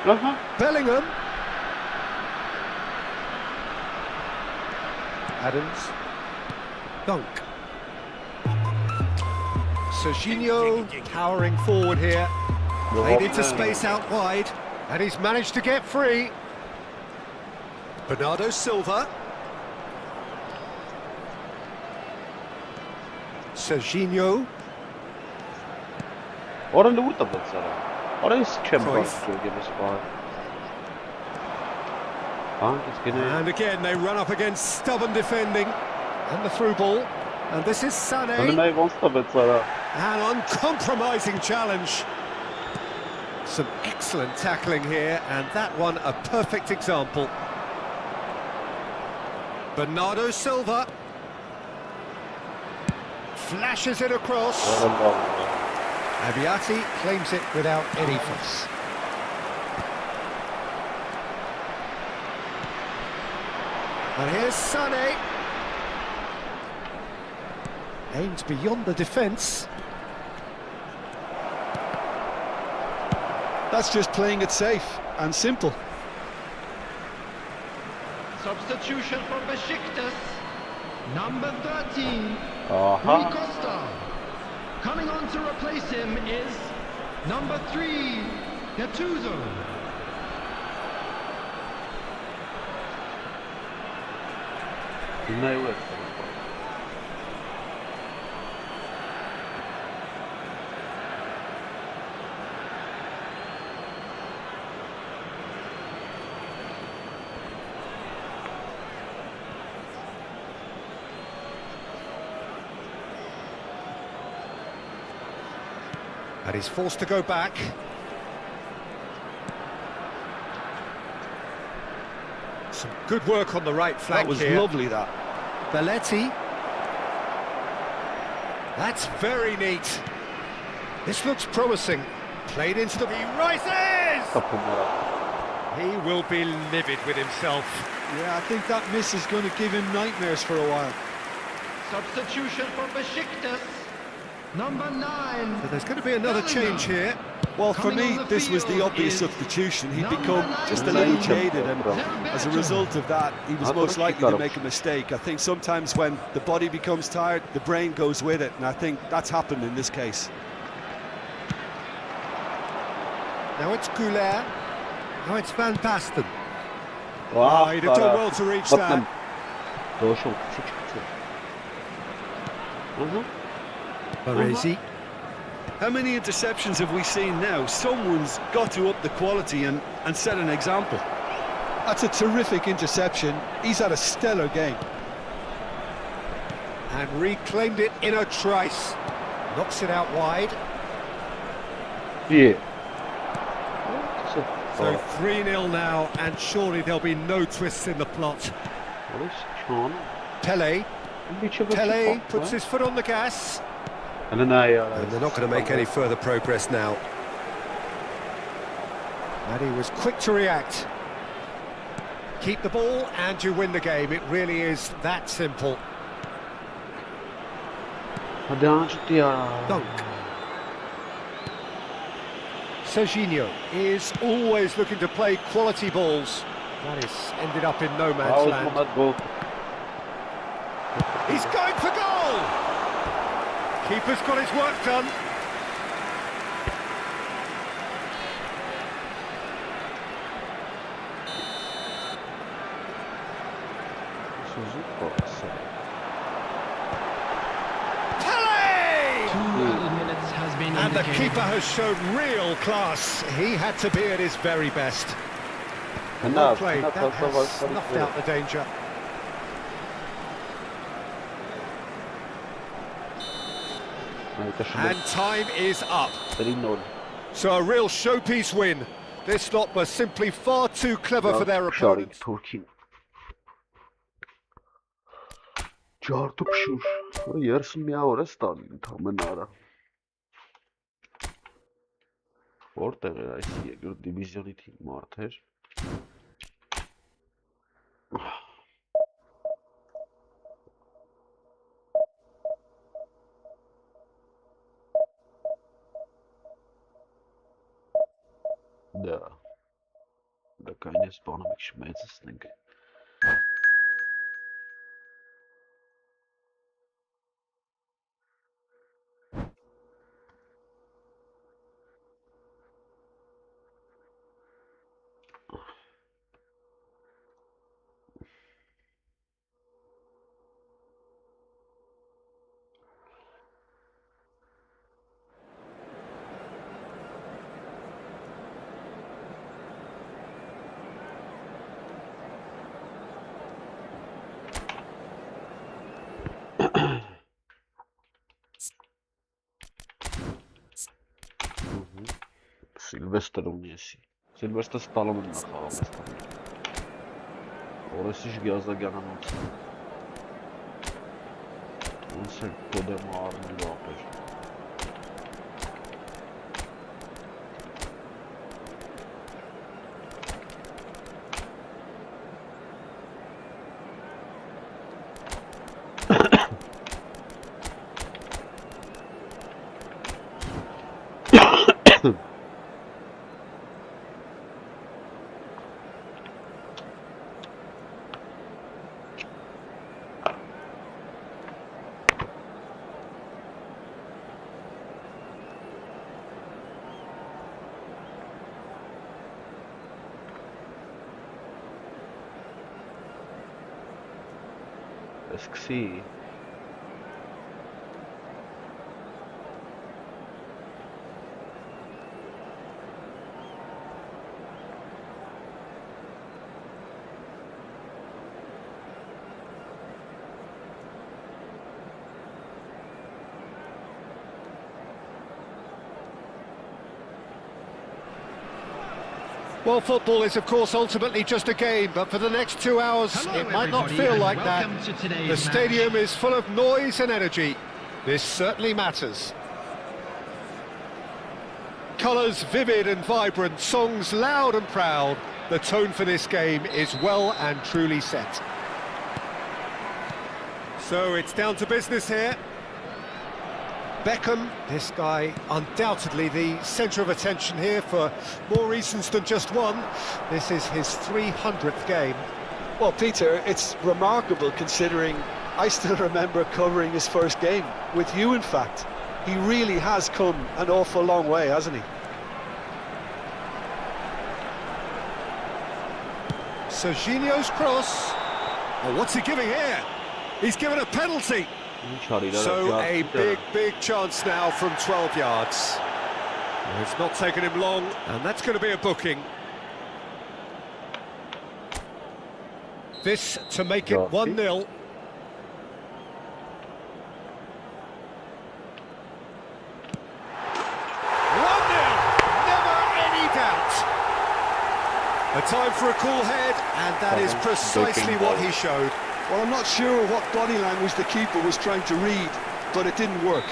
Bellingham. Adams. Dunk. Serginho powering forward here. Played into space out wide, and he's managed to get free. Bernardo Silva. Serginho. And again they run up against stubborn defending. And the through ball. And this is Sané. An uncompromising challenge. Some excellent tackling here, and that one a perfect example. Bernardo Silva. Flashes it across. Abiati claims it without any fuss. And here's Sané. Aims beyond the defence. That's just playing it safe and simple. Substitution for Besiktas. Number 13, Rui Costa. Coming on to replace him is number 3, Gattuso. And he's forced to go back. Some good work on the right flank. That was here. lovely, that. Belletti. That's very neat. This looks promising. Played into the... He rises! He will be livid with himself. Yeah, I think that miss is going to give him nightmares for a while. Substitution for Besiktas. Number 9. So there's going to be another change here. Well, for me, this was the obvious substitution. He'd become just a little jaded, and as a result of that, he was most likely to make a mistake. I think sometimes when the body becomes tired, the brain goes with it, and I think that's happened in this case. Now it's 𝐄𝐅𝐻𝐿. Now it's Van Basten. Wow, he'd have done well to reach that. Baresi. How many interceptions have we seen now? Someone's got to up the quality and set an example. That's a terrific interception. He's had a stellar game. And reclaimed it in a trice. Knocks it out wide. Yeah. So 3-0 now, and surely there'll be no twists in the plot. Pele puts his foot on the gas. And then they're not going to make any further progress now. And he was quick to react. Keep the ball and you win the game. It really is that simple. Dunk. Serginho is always looking to play quality balls. That is ended up in no man's land. He's going for goal! Keeper's got his work done. And the keeper has shown real class. He had to be at his very best. Well played. That has snuffed out the danger. And time is up. So a real showpiece win. This lot were simply far too clever for their opponents. Որտեղ էր այս երկրորդ դիվիզիոնի թիմ մարդեր։ Դա կայնես բանը մի քիչ մեծացնենք։ Սիլվեստր ունի էսի։ Սիլվեստր Ստալոնն է խաղում այստեղ։ Օրեսիչ Գազագյանանոց։ Ոնց է կոդեմը առնելու ապեր։ Սկսի Well, football is, of course, ultimately just a game, but for the next 2 hours, it might not feel like that. The stadium is full of noise and energy. This certainly matters. Colours vivid and vibrant, songs loud and proud. The tone for this game is well and truly set. So it's down to business here. Beckham, this guy undoubtedly the centre of attention here for more reasons than just one. This is his 300th game. Well, Peter, it's remarkable considering I still remember covering his first game, with you in fact. He really has come an awful long way, hasn't he? Serginho's cross. Oh, what's he giving here? He's given a penalty. So a big chance now from 12 yards. It's not taken him long, and that's going to be a booking. This to make it 1-0. 1-0, never any doubt. A time for a cool head, and that is precisely what he showed. Well, I'm not sure what body language the keeper was trying to read, but it didn't work.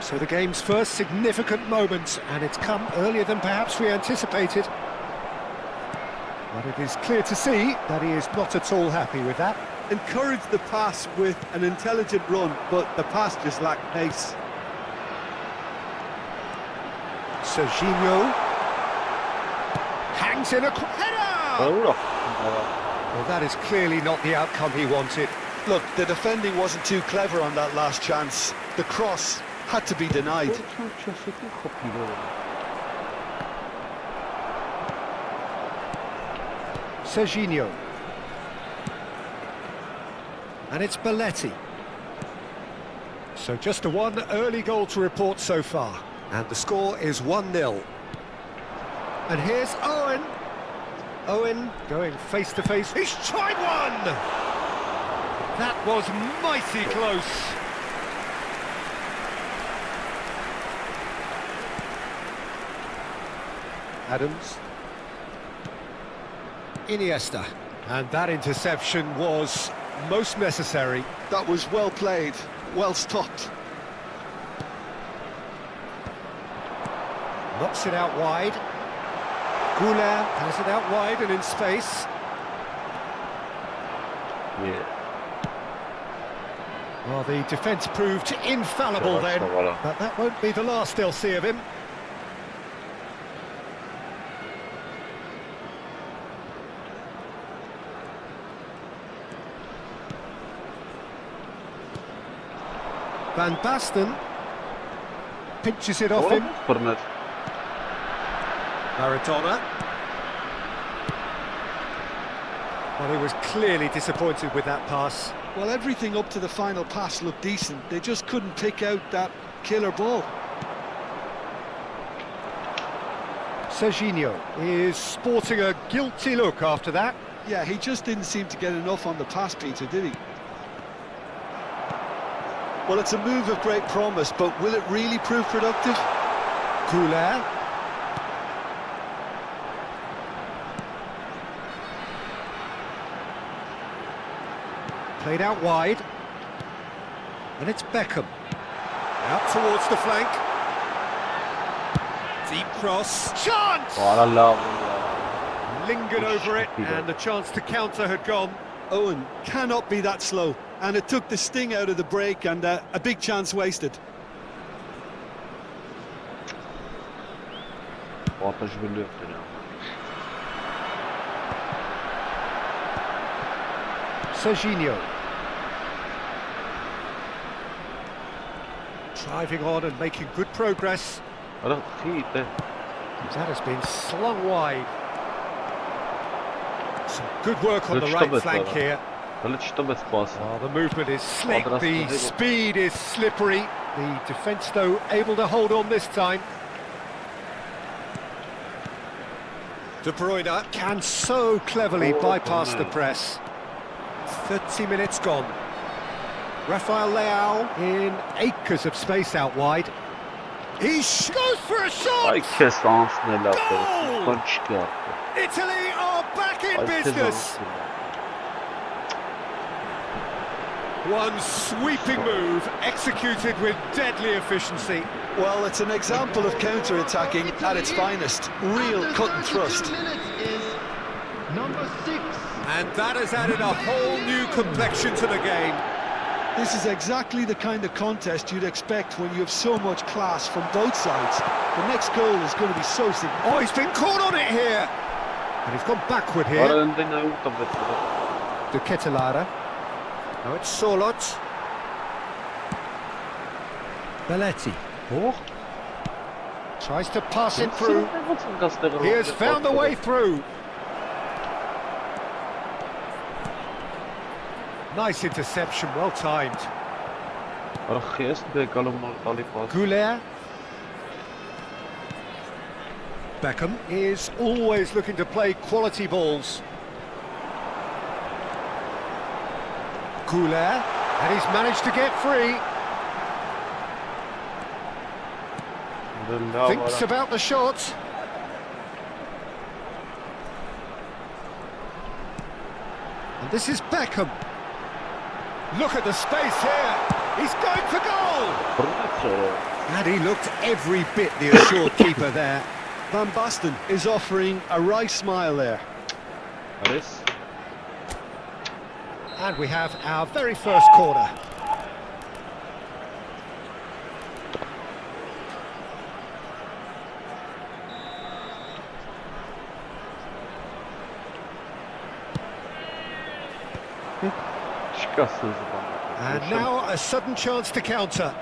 So the game's first significant moment, and it's come earlier than perhaps we anticipated. But it is clear to see that he is not at all happy with that. Encouraged the pass with an intelligent run, but the pass just lacked pace. Serginho hangs in a header! Well, that is clearly not the outcome he wanted. Look, the defending wasn't too clever on that last chance. The cross had to be denied. Serginho. And it's Belletti. So just a one early goal to report so far. And the score is 1-0. And here's Owen. Owen going face to face. He's tried one! That was mighty close. Adams. Iniesta. And that interception was most necessary. That was well played, well stopped. Knocks it out wide. 𝐄𝐅𝐎𝐎𝐿 has it out wide and in space. Yeah. Well, the defence proved infallible then, but that won't be the last they'll see of him. Van Basten pinches it off him. Maradona. Well, he was clearly disappointed with that pass. Well, everything up to the final pass looked decent. They just couldn't pick out that killer ball. Serginho is sporting a guilty look after that. Yeah, he just didn't seem to get enough on the pass, Peter, did he? Well, it's a move of great promise, but will it really prove productive? 𝐄𝐅𝐎𝐿. Played out wide. And it's Beckham. Out towards the flank. Deep cross. Chance! Lingered over it, and the chance to counter had gone. Owen cannot be that slow, and it took the sting out of the break, and a big chance wasted. Serginho. Driving on and making good progress. That has been slung wide. Some good work on the right flank here. Oh, the movement is slick, the speed is slippery. The defence, though, able to hold on this time. De Bruyne can so cleverly bypass the press. 30 minutes gone. Rafael Leao in acres of space out wide. He goes for a shot! Goal! Italy are back in business. One sweeping move executed with deadly efficiency. Well, it's an example of counter-attacking at its finest. Real cut and thrust. Number 6. And that has added a whole new complexion to the game. This is exactly the kind of contest you'd expect when you have so much class from both sides. The next goal is going to be so significant. Oh, he's been caught on it here! And he's gone backward here. De Ketelaere. Now it's Solot. Belletti. Tries to pass it through. He has found a way through. Nice interception, well timed. 𝐄𝐅𝐎𝐿. Beckham is always looking to play quality balls. 𝐄𝐅𝐎𝐿, and he's managed to get free. Thinks about the shot. And this is Beckham. Look at the space here. He's going for goal. And he looked every bit the assured keeper there. Van Basten is offering a wry smile there. Არის. And we have our very first corner. And now a sudden chance to counter.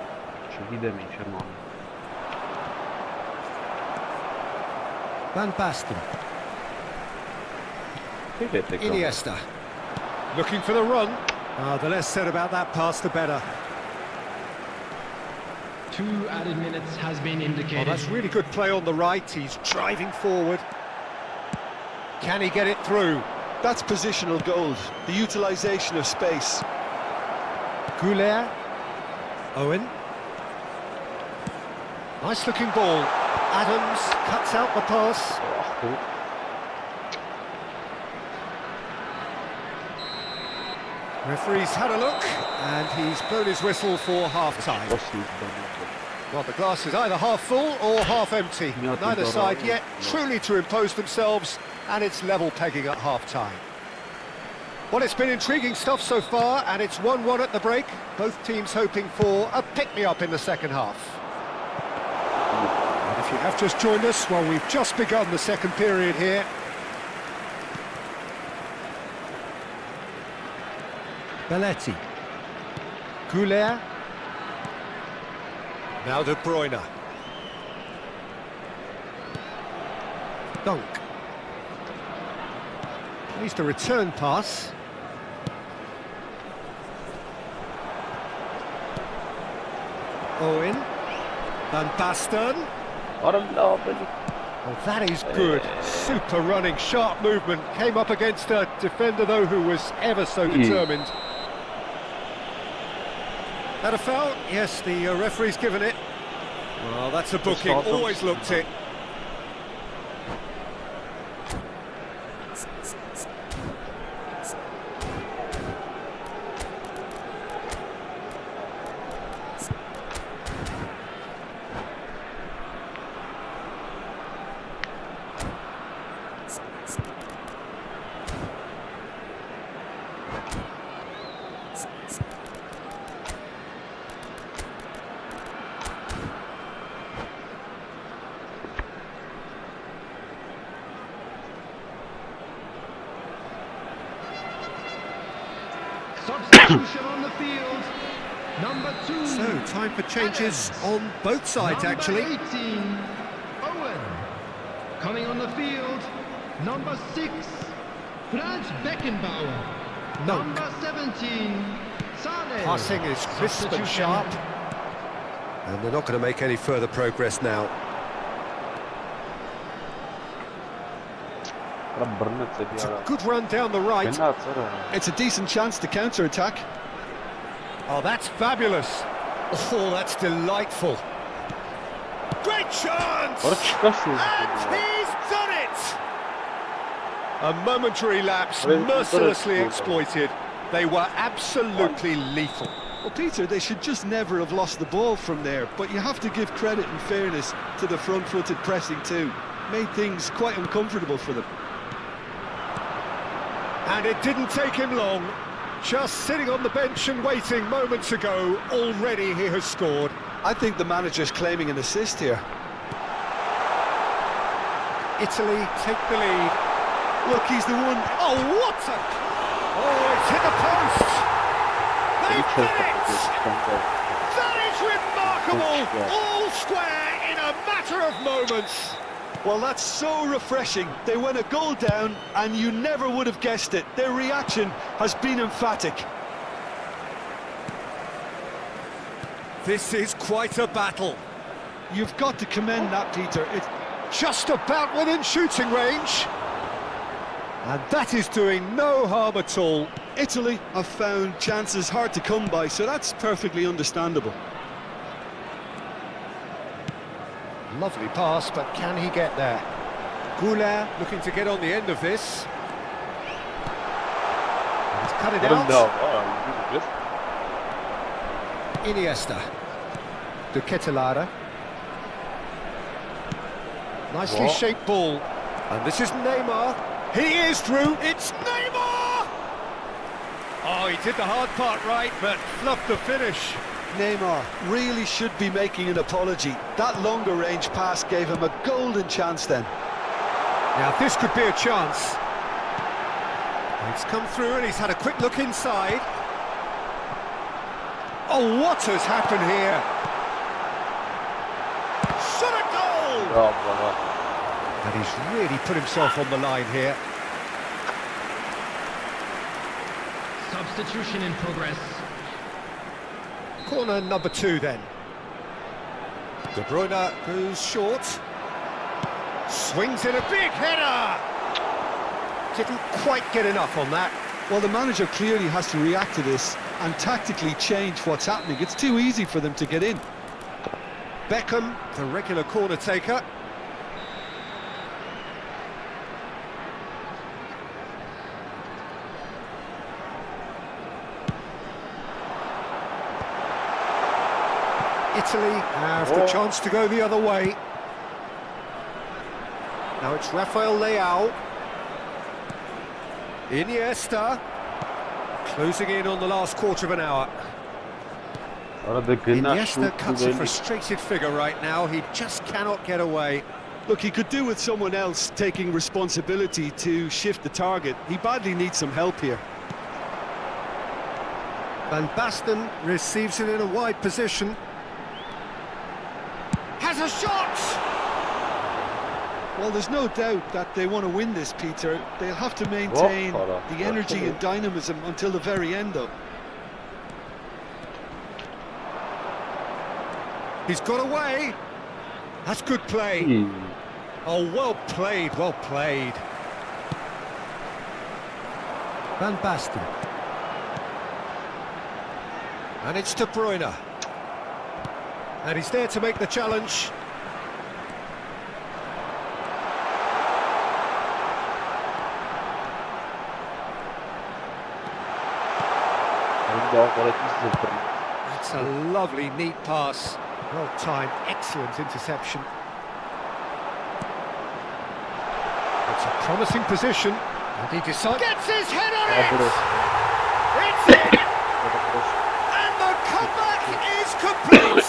Van Basten. Iniesta. Looking for the run. The less said about that pass, the better. 2 added minutes has been indicated. Oh, that's really good play on the right. He's driving forward. Can he get it through? That's positional goals, the utilisation of space. 𝐄𝐅𝐎𝐎𝐓𝐁. Owen. Nice looking ball. Adams cuts out the pass. Referee's had a look, and he's blown his whistle for half-time. Well, the glass is either half full or half empty. Neither side yet truly to impose themselves, and it's level pegging at half-time. Well, it's been intriguing stuff so far, and it's 1-1 at the break. Both teams hoping for a pick-me-up in the second half. And if you have just joined us, well, we've just begun the second period here. Belletti. 𝐄𝐅𝐎𝐎𝐓𝐁. Now De Bruyne. Dunk. Needs the return pass. Owen. Van Basten. Oh, that is good. Super running, sharp movement. Came up against a defender, though, who was ever so determined. That a foul? Yes, the referee's given it. Well, that's a booking. Always looked it. Substitution on the field. Number 2. So, time for changes on both sides, Number actually. 18, Owen. Coming on the field, number 6, Franz Beckenbauer. Number 17, Sane. Passing is crisp and sharp. And they're not going to make any further progress now. It's a good run down the right. It's a decent chance to counter-attack. Oh, that's fabulous. Oh, that's delightful. Great chance! And he's done it! A momentary lapse, mercilessly exploited. They were absolutely lethal. Well, Peter, they should just never have lost the ball from there, but you have to give credit and fairness to the front-footed pressing too. Made things quite uncomfortable for them. And it didn't take him long. Just sitting on the bench and waiting moments ago, already he has scored. I think the manager's claiming an assist here. Italy take the lead. Look, he's the one. Oh, what a... Oh, it's hit the post! They did it! That is remarkable! All square in a matter of moments. Well, that's so refreshing. They went a goal down, and you never would have guessed it. Their reaction has been emphatic. This is quite a battle. You've got to commend that, Peter. It's just about within shooting range. And that is doing no harm at all. Italy have found chances hard to come by, so that's perfectly understandable. Lovely pass, but can he get there? 𝐄𝐅𝐴𝐓𝐁 looking to get on the end of this. cut it I don't know. out. Iniesta. De Ketelaere. Nicely shaped ball. And this is Neymar. He is through. It's Neymar! Oh, he did the hard part right, but fluffed the finish. Neymar really should be making an apology. That longer range pass gave him a golden chance then. Now this could be a chance. It's come through and he's had a quick look inside. Oh, what has happened here? Shot a goal! Oh, brother. And he's really put himself on the line here. Substitution in progress. Corner number 2 then. De Bruyne goes short. Swings in a big header! Didn't quite get enough on that. Well, the manager clearly has to react to this and tactically change what's happening. It's too easy for them to get in. Beckham, the regular corner taker. Italy have the chance to go the other way. Now it's Rafael Leao. Iniesta. Closing in on the last quarter of an hour. Iniesta cuts a frustrated figure right now. He just cannot get away. Look, he could do with someone else taking responsibility to shift the target. He badly needs some help here. Van Basten receives it in a wide position. Has a shot! Well, there's no doubt that they want to win this, Peter. They'll have to maintain the energy and dynamism until the very end, though. He's got away. That's good play. Oh, well played, well played. Van Basten. And it's De Bruyne. And he's there to make the challenge. That's a lovely, neat pass. Well timed, excellent interception. It's a promising position. And he decides... Gets his head on it! It's in! And the comeback is complete!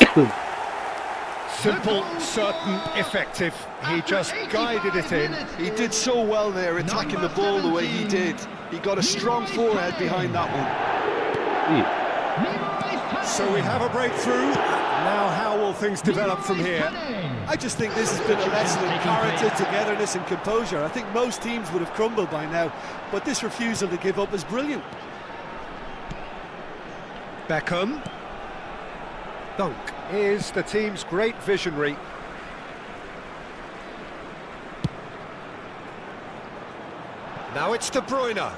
Simple, certain, effective. He just guided it in. He did so well there, attacking the ball the way he did. He got a strong forehead behind that one. So we have a breakthrough. Now how will things develop from here? I just think this has been a lesson in character, togetherness and composure. I think most teams would have crumbled by now, but this refusal to give up is brilliant. Beckham. Dunk is the team's great visionary. Now it's De Bruyne.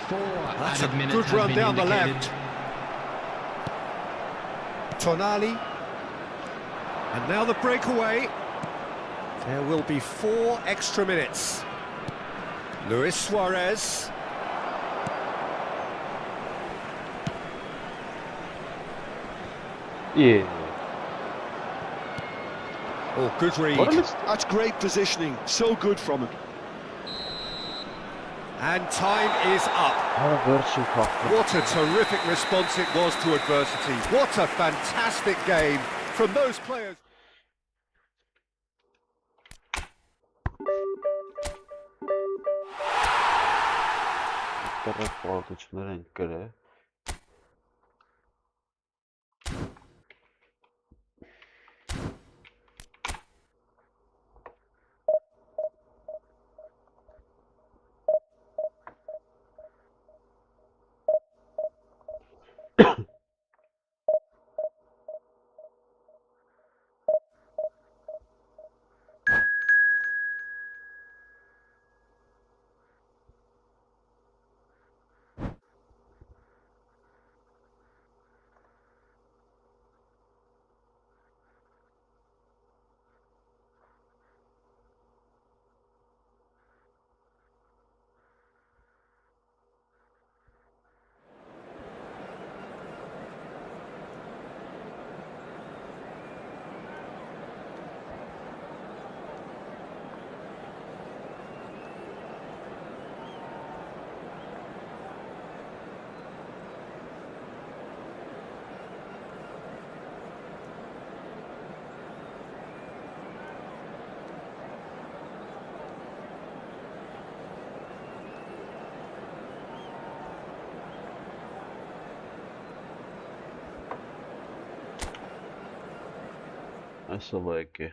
That's a good run down the left. Tonali. And now the breakaway. There will be 4 extra minutes. Luis Suarez. Yeah. Oh, good read. That's great positioning. So good from him. And time is up. What a terrific response it was to adversity. What a fantastic game from those players. Այսով եկե։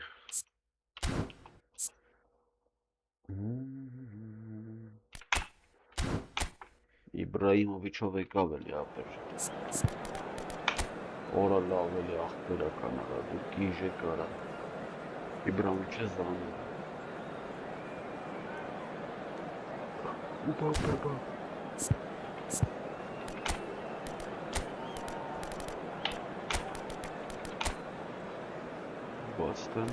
Իբրահիմովիչով եկավ էլի ապեր։ Օրա լավ էլի աղբերական արա, դու կիժ եք արա։ Իբրահիմովիչը զանում։ Ուպա։ Boston.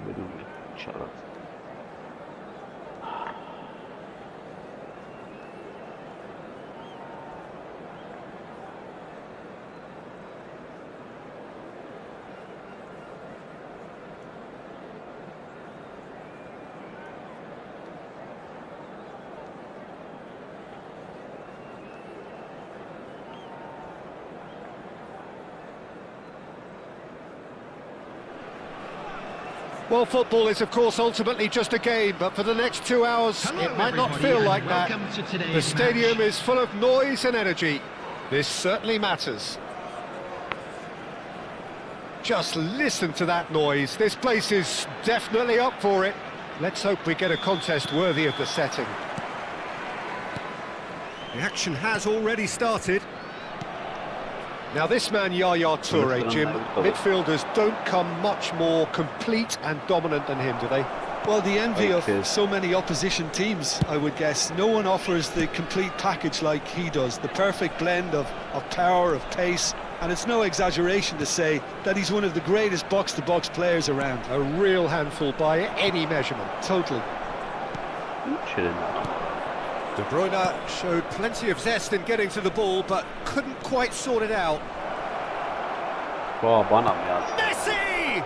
Bedouin, Charles. Well, football is, of course, ultimately just a game, but for the next 2 hours, it might not feel like that. The stadium is full of noise and energy. This certainly matters. Just listen to that noise. This place is definitely up for it. Let's hope we get a contest worthy of the setting. The action has already started. Now this man, Yaya Toure, Jim, midfielders don't come much more complete and dominant than him, do they? Well, the envy of so many opposition teams, I would guess. No one offers the complete package like he does. The perfect blend of power, of pace, and it's no exaggeration to say that he's one of the greatest box-to-box players around. A real handful by any measurement. Totally. De Bruyne showed plenty of zest in getting to the ball, but couldn't quite sort it out. Messi!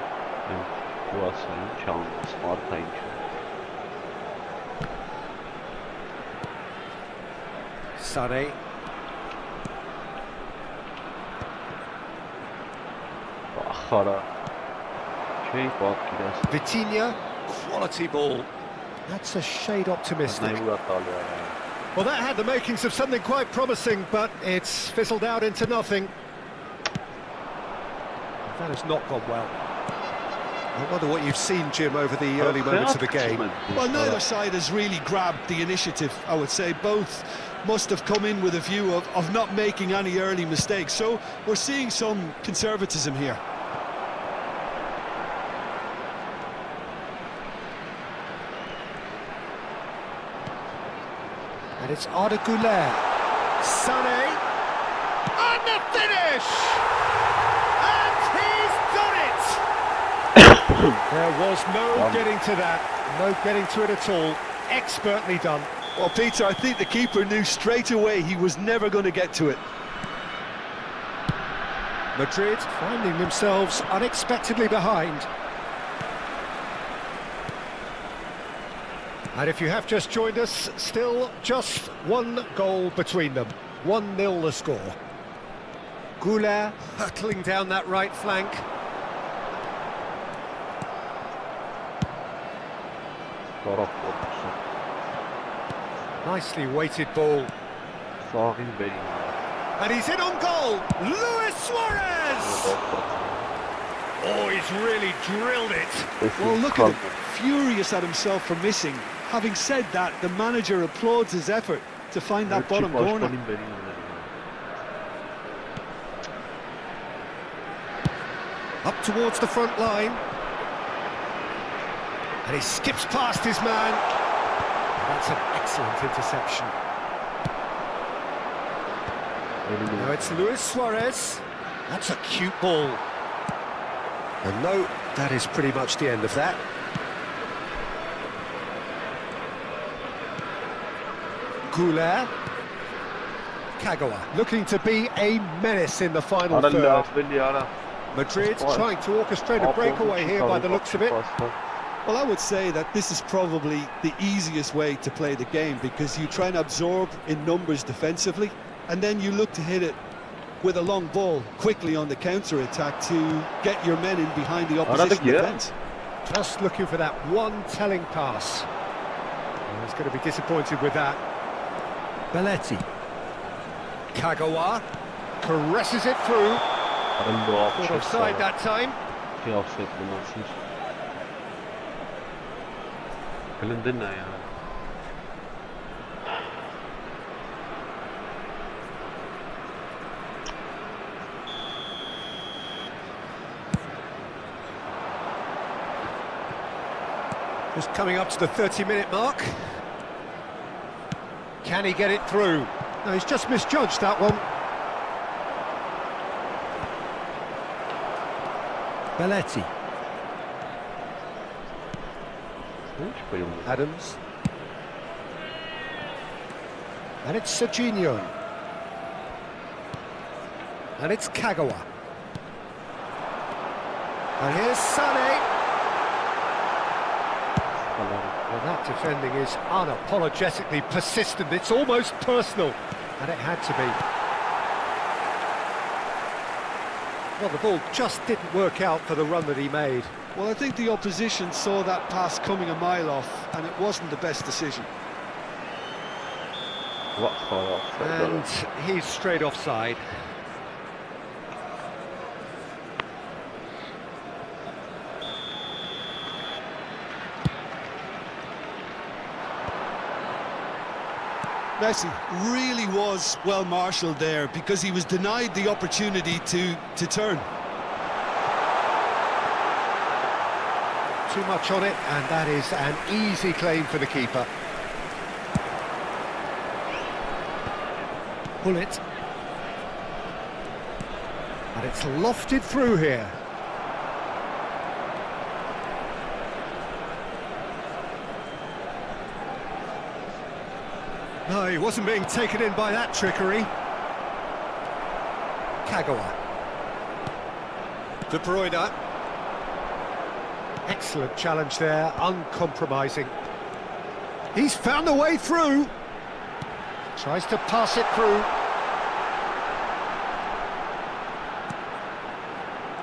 Sané. Vitinha, quality ball. That's a shade optimistic. Well, that had the makings of something quite promising, but it's fizzled out into nothing. That has not gone well. I wonder what you've seen, Jim, over the early moments of the game. Well, neither side has really grabbed the initiative, I would say. Both must have come in with a view of not making any early mistakes. So we're seeing some conservatism here. And it's Arda Güler. Sané. And the finish! And he's done it! There was no getting to that. No getting to it at all. Expertly done. Well, Peter, I think the keeper knew straight away he was never going to get to it. Madrid finding themselves unexpectedly behind. And if you have just joined us, still just one goal between them. 1-0 the score. Güler hurtling down that right flank. Nicely weighted ball. And he's in on goal. Luis Suarez! Oh, he's really drilled it. Well, look at him, furious at himself for missing. Having said that, the manager applauds his effort to find that bottom corner. Up towards the front line. And he skips past his man. That's an excellent interception. Now it's Luis Suarez. That's a cute ball. And no, that is pretty much the end of that. Güler. Kagawa looking to be a menace in the final third. Madrid trying to orchestrate a breakaway here by the looks of it. Well, I would say that this is probably the easiest way to play the game, because you try and absorb in numbers defensively, and then you look to hit it with a long ball quickly on the counter-attack to get your men in behind the opposition defence. Just looking for that one telling pass. Well, he's going to be disappointed with that. Belletti. Kagawa. caresses it through. Caught Caught offside that time. Offside bunlar. Kalendin ne ya? Just coming up to the 30-minute mark. Can he get it through? No, he's just misjudged that one. Belletti. Adams. And it's Serginho. And it's Kagawa. And here's Sané. Well, that defending is unapologetically persistent. It's almost personal. And it had to be. Well, the ball just didn't work out for the run that he made. Well, I think the opposition saw that pass coming a mile off, and it wasn't the best decision. And he's straight offside. Messi really was well marshalled there because he was denied the opportunity to turn. Too much on it, and that is an easy claim for the keeper. Pull it. And it's lofted through here. No, he wasn't being taken in by that trickery. Kagawa. De Bruyne. Excellent challenge there, uncompromising. He's found a way through. Tries to pass it through.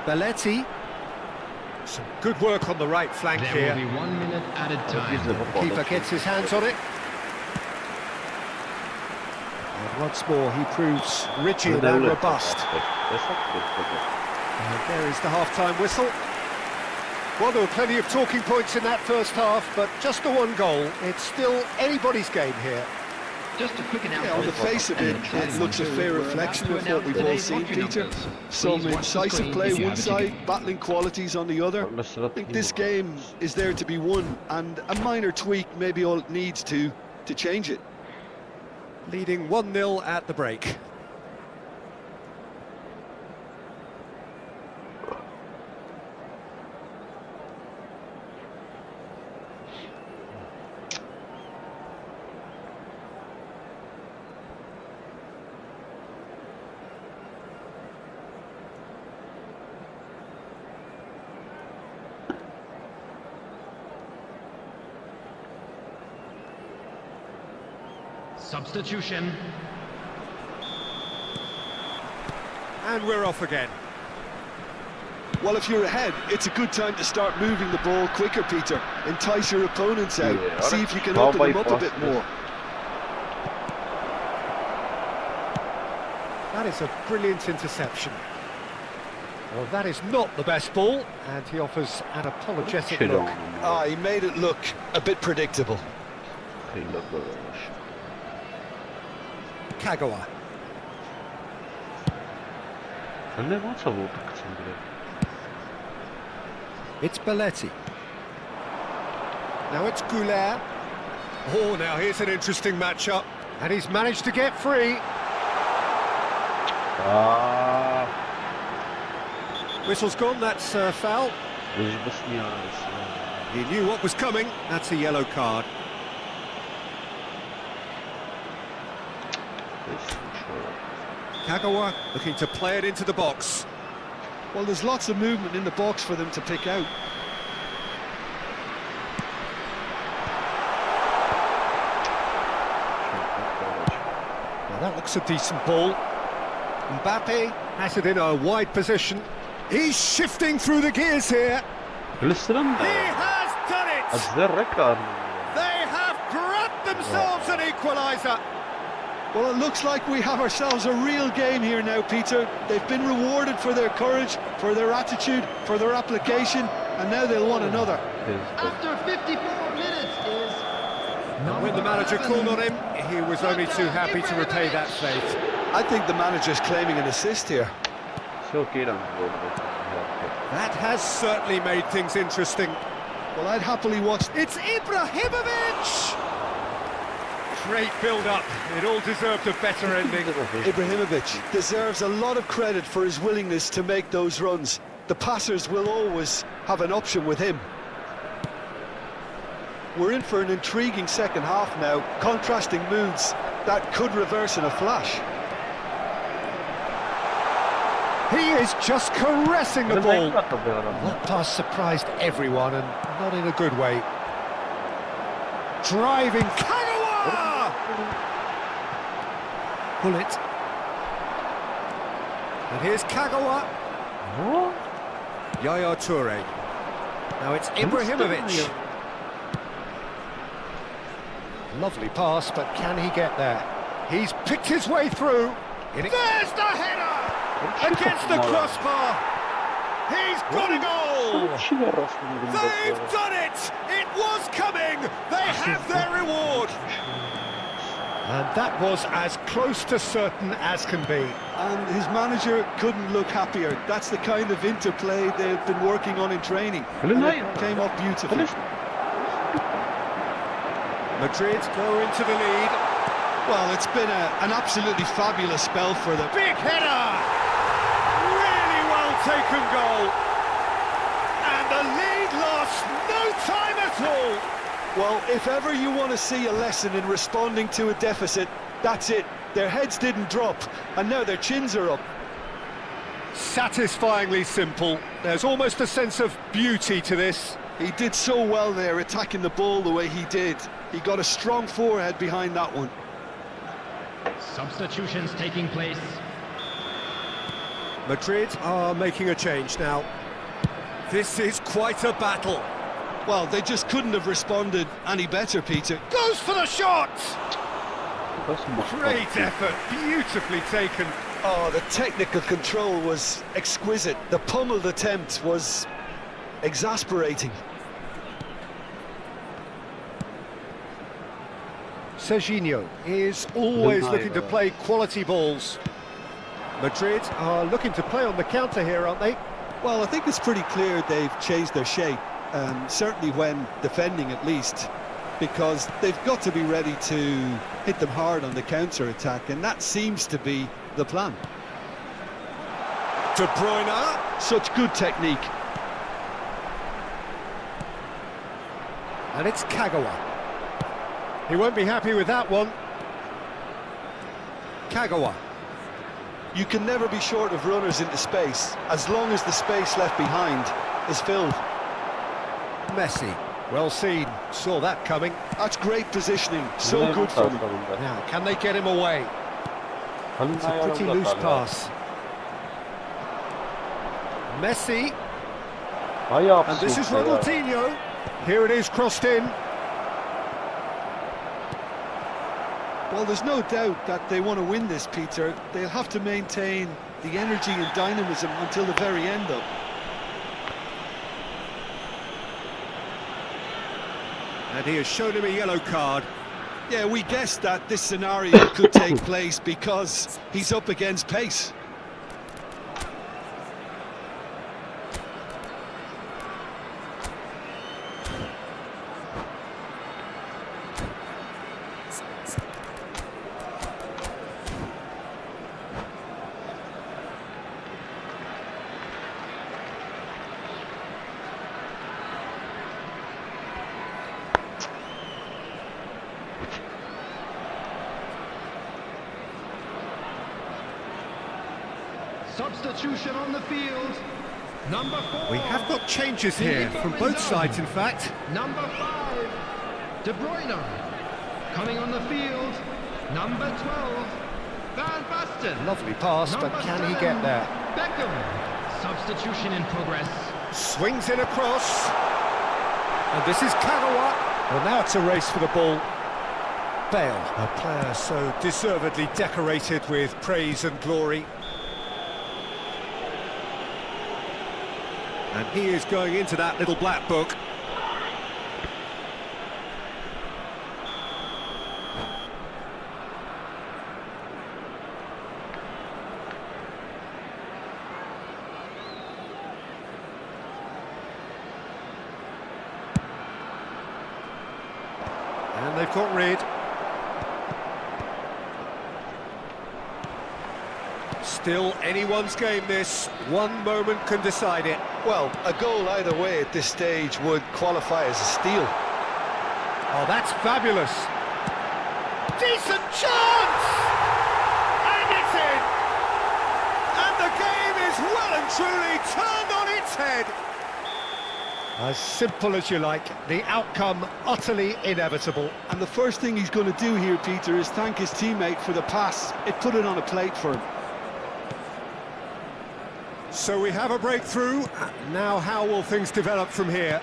Belletti. Some good work on the right flank here. There will be 1 minute added time. The keeper gets his hands on it. And once more he proves rigid and robust. And there is the half-time whistle. Well, there were plenty of talking points in that first half, but just the one goal. It's still anybody's game here. Just a quick announcement. Yeah, on the face of it, it looks a fair reflection of what we've all seen, Peter. Some incisive play one side, battling qualities on the other. I think this game is there to be won, and a minor tweak maybe all it needs to change it. Leading 1-0 at the break. Substitution. And we're off again. Well, if you're ahead, it's a good time to start moving the ball quicker, Peter. Entice your opponents out. See if you can open them up a bit more. That is a brilliant interception. Well, that is not the best ball, and he offers an apologetic look. Ah, he made it look a bit predictable. Kagawa. It's Belletti. Now it's 𝐄𝐅𝐎𝐎𝐿. Oh, now here's an interesting matchup. And he's managed to get free. Whistle's gone, that's foul. He knew what was coming, that's a yellow card. Kagawa looking to play it into the box. Well, there's lots of movement in the box for them to pick out. Well, that looks a decent ball. Mbappe has it in a wide position. He's shifting through the gears here. He has done it! They have grabbed themselves an equaliser. Well, it looks like we have ourselves a real game here now, Peter. They've been rewarded for their courage, for their attitude, for their application, and now they'll want another. After 54 minutes is... When the manager called on him, he was only too happy to repay that faith. I think the manager's claiming an assist here. That has certainly made things interesting. Well, I'd happily watch. It's 𝐄𝐅𝐎𝐻𝐿. Great build-up. It all deserved a better ending. 𝐄𝐅𝐻𝐿 deserves a lot of credit for his willingness to make those runs. The passers will always have an option with him. We're in for an intriguing second half now. Contrasting moods that could reverse in a flash. He is just caressing the ball. That pass surprised everyone, and not in a good way. Driving 𝐶AGHOUA! Pull it. And here's 𝐶AGHOUA. Yaya Toure. Now it's 𝐄𝐅𝐻𝐿. Lovely pass, but can he get there? He's picked his way through. There's the header! Against the crossbar! He's got a goal! They've done it! It was coming! They have their reward! And that was as close to certain as can be. And his manager couldn't look happier. That's the kind of interplay they've been working on in training. And it came off beautifully. Madrid go into the lead. Well, it's been an absolutely fabulous spell for them. Big header! Really well taken goal. And the lead lost no time at all. Well, if ever you want to see a lesson in responding to a deficit, that's it. Their heads didn't drop, and now their chins are up. Satisfyingly simple. There's almost a sense of beauty to this. He did so well there, attacking the ball the way he did. He got a strong forehead behind that one. Substitutions taking place. Madrid are making a change now. This is quite a battle. Well, they just couldn't have responded any better, Peter. Goes for the shot! Great effort, beautifully taken. Oh, the technical control was exquisite. The pummeled attempt was exasperating. Serginho is always looking to play quality balls. Madrid are looking to play on the counter here, aren't they? Well, I think it's pretty clear they've changed their shape, certainly when defending at least, because they've got to be ready to hit them hard on the counter-attack, and that seems to be the plan. De Bruyne. Such good technique. And it's 𝐶AGHOUA. He won't be happy with that one. 𝐶AGHOUA. You can never be short of runners into space, as long as the space left behind is filled. Messi. Well seen. Saw that coming. That's great positioning. So good for them. Now, can they get him away? It's a pretty loose pass. Messi. And this is Ronaldinho. Here it is, crossed in. Well, there's no doubt that they want to win this, Peter. They'll have to maintain the energy and dynamism until the very end, though. And he has shown him a yellow card. Yeah, we guessed that this scenario could take place because he's up against pace. Substitution on the field. Number 4. We have got changes here from both sides, in fact. Number 5. De Bruyne. Coming on the field. Number 12. Van Basten. Lovely pass, but can he get there? Beckham. Substitution in progress. Swings in across. And this is 𝐶AGHOUA. Well, now it's a race for the ball. Bale, a player so deservedly decorated with praise and glory. And he is going into that little black book. And they've got rid. Still anyone's game this. One moment can decide it. Well, a goal either way at this stage would qualify as a steal. Oh, that's fabulous. Decent chance! And it's in! And the game is well and truly turned on its head. As simple as you like, the outcome utterly inevitable. And the first thing he's going to do here, Peter, is thank his teammate for the pass. It put it on a plate for him. So we have a breakthrough. Now how will things develop from here?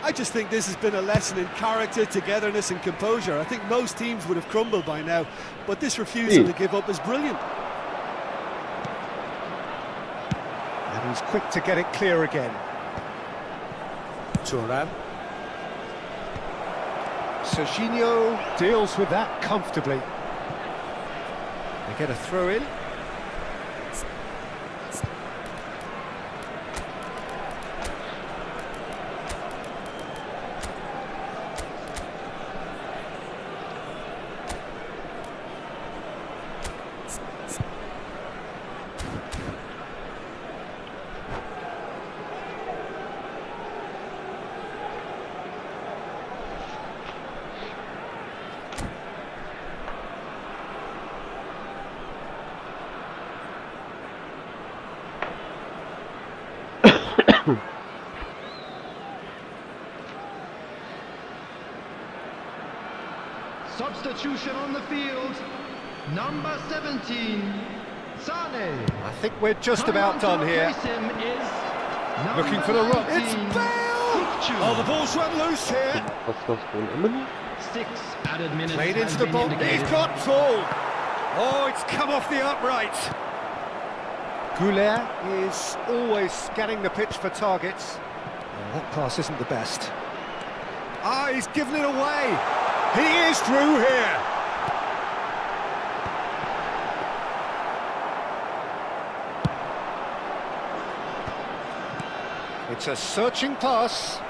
I just think this has been a lesson in character, togetherness and composure. I think most teams would have crumbled by now, but this refusal to give up is brilliant. And he's quick to get it clear again. Thuram. Serginho deals with that comfortably. They get a throw in. Substitution on the field, number 17, Sane. I think we're just about done here. Looking for the run. It's Bale! Oh, the ball's run loose here. 6 added minutes. Played into the ball. He's got tall. Oh, it's come off the upright. 𝐄𝐅𝐎𝐻𝐿 is always scanning the pitch for targets. Oh, that pass isn't the best. Ah, he's given it away. He is through here. It's a searching pass.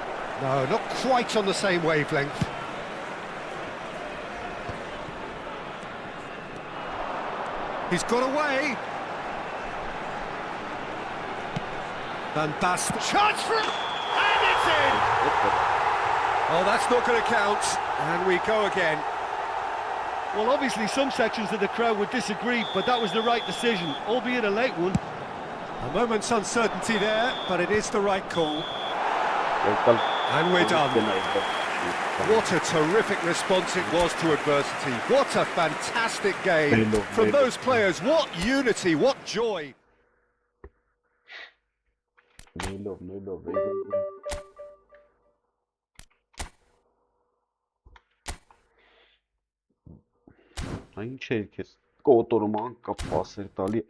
No, not quite on the same wavelength. He's got away. Van Basten. Chance for it! And it's in! Oh, that's not going to count. And we go again. Well, obviously some sections of the crowd would disagree, but that was the right decision, albeit a late one. A moment's uncertainty there, but it is the right call. And we're done. What a terrific response it was to adversity. What a fantastic game from those players. What unity, what joy. Այն չէ քեզ կոտորում անկապ պասեր տալի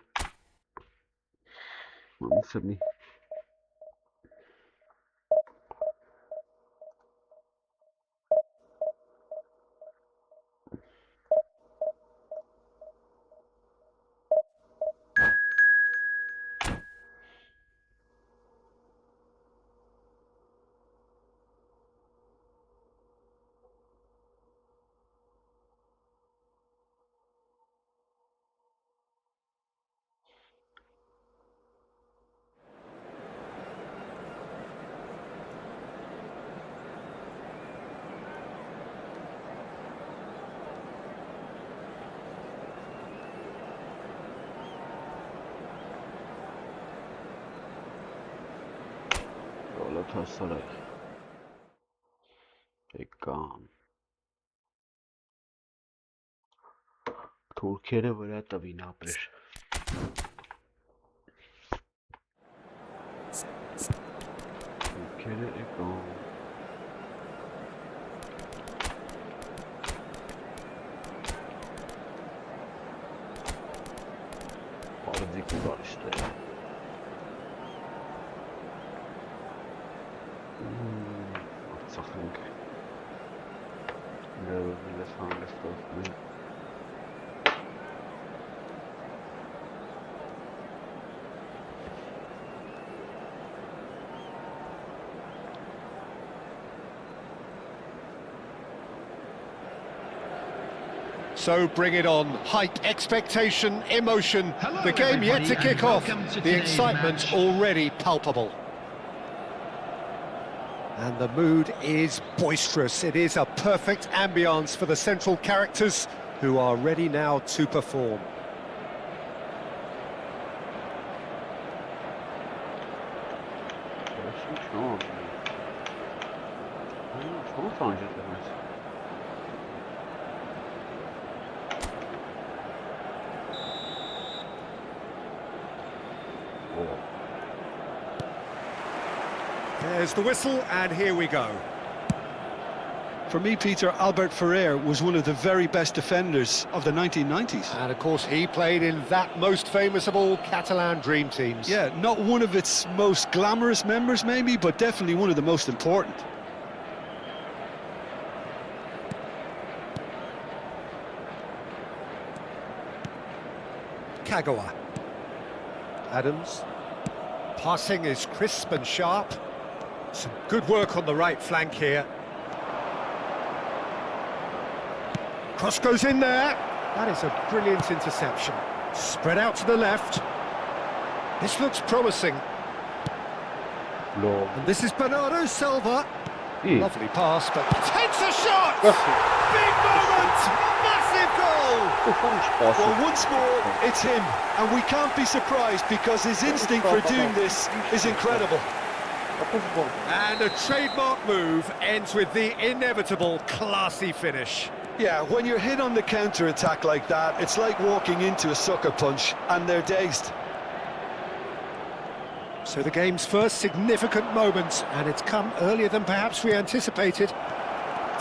անսրնի հասարակ եկան թուրքերը վրա տվին ապրեր թուրքերը եկան Var işte. Artsakınk. Böyle sanırsa. So bring it on. Hype, expectation, emotion. Hello, The game yet to everybody, kick and off. welcome to The today's excitement match. already palpable. And the mood is boisterous. It is a perfect ambience for the central characters who are ready now to perform. There's the whistle, and here we go. For me, Peter, Albert Ferrer was one of the very best defenders of the 1990s. And of course, he played in that most famous of all Catalan dream teams. Yeah, not one of its most glamorous members, maybe, but definitely one of the most important. Kagawa. Adams. Passing is crisp and sharp. Some good work on the right flank here. Cross goes in there. That is a brilliant interception. Spread out to the left. This looks promising. Lord. And this is Bernardo Silva. İyi. Lovely pass, but takes a shot! Big moment! Massive goal! Well, once more, it's him, and we can't be surprised because his instinct for doing this is incredible. And a trademark move ends with the inevitable classy finish. Yeah, when you're hit on the counter-attack like that, it's like walking into a sucker punch, and they're dazed. So the game's first significant moment, and it's come earlier than perhaps we anticipated.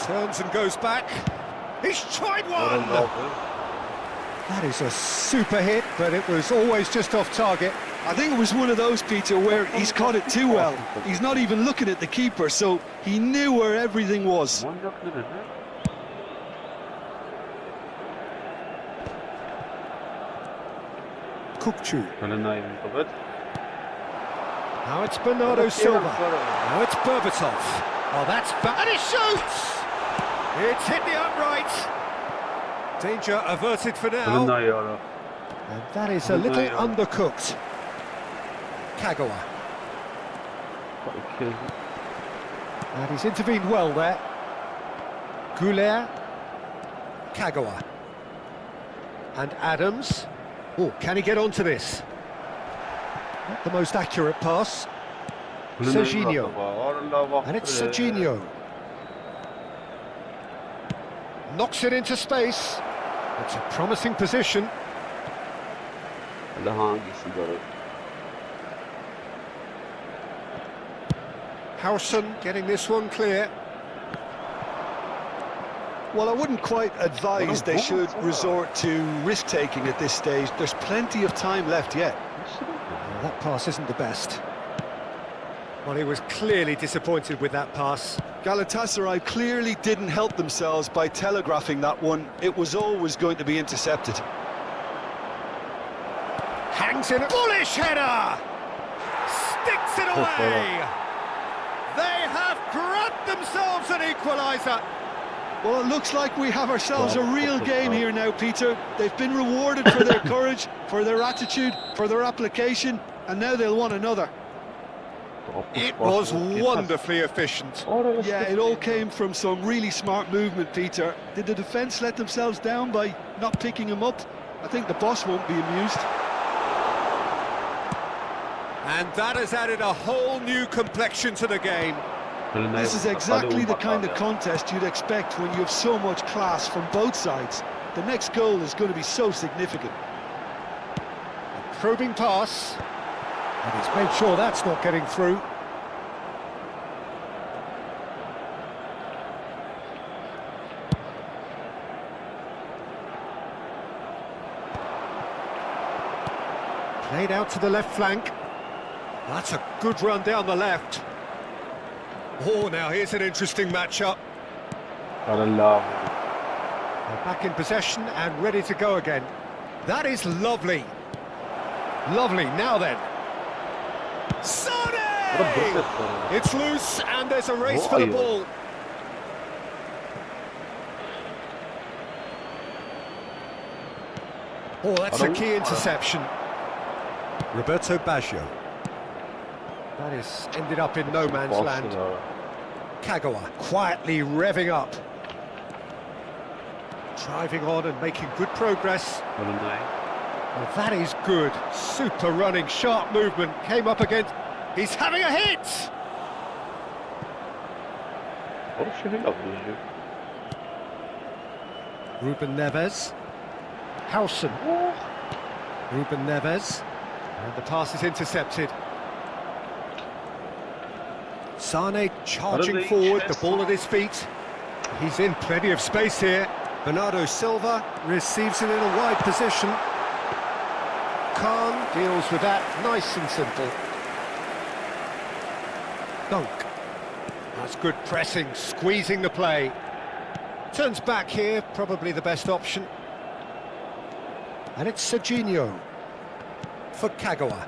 Turns and goes back. He's tried one! That is a super hit, but it was always just off target. I think it was one of those, Peter, where he's caught it too well. He's not even looking at the keeper, so he knew where everything was. Kukçu. Now it's Bernardo Silva. Now it's Berbatov. Oh, that's bad. And he shoots! It's hit the upright. Danger averted for now. And that is a little undercooked. Kagawa. And he's intervened well there. 𝐄𝐅𝐎𝐎𝐿. Kagawa. And Adams. Oh, can he get onto this? Not the most accurate pass. Serginho. And it's Serginho. Knocks it into space. It's a promising position. Howson getting this one clear. Well, I wouldn't quite advise they should resort to risk-taking at this stage. There's plenty of time left yet. That pass isn't the best. Well, he was clearly disappointed with that pass. Galatasaray clearly didn't help themselves by telegraphing that one. It was always going to be intercepted. Hangs in a bullish header! Sticks it away! They have grabbed themselves an equaliser! Well, it looks like we have ourselves a real game here now, Peter. They've been rewarded for their courage, for their attitude, for their application, and now they'll want another. It was wonderfully efficient. Yeah, it all came from some really smart movement, Peter. Did the defence let themselves down by not picking him up? I think the boss won't be amused. And that has added a whole new complexion to the game. This is exactly the kind of contest you'd expect when you have so much class from both sides. The next goal is going to be so significant. A probing pass. And he's made sure that's not getting through. Played out to the left flank. That's a good run down the left. Oh, now here's an interesting matchup. They're back in possession and ready to go again. That is lovely. Lovely, now then. Sane! It's loose and there's a race for the ball. Oh, that's a key interception. Roberto Baggio. That is ended up in no man's land. 𝐄𝐅𝐎𝐓𝐁𝐀𝐋𝐋 quietly revving up. Driving on and making good progress. Well, that is good. Super running, sharp movement. Came up against... He's having a hit! Ruben Neves. Howson. Ruben Neves. And the pass is intercepted. Sane charging forward, the ball at his feet. He's in plenty of space here. Bernardo Silva receives it in a wide position. Khan deals with that, nice and simple. Dunk. That's good pressing, squeezing the play. Turns back here, probably the best option. And it's Serginho for 𝐄𝐅𝐎𝐒𝐿.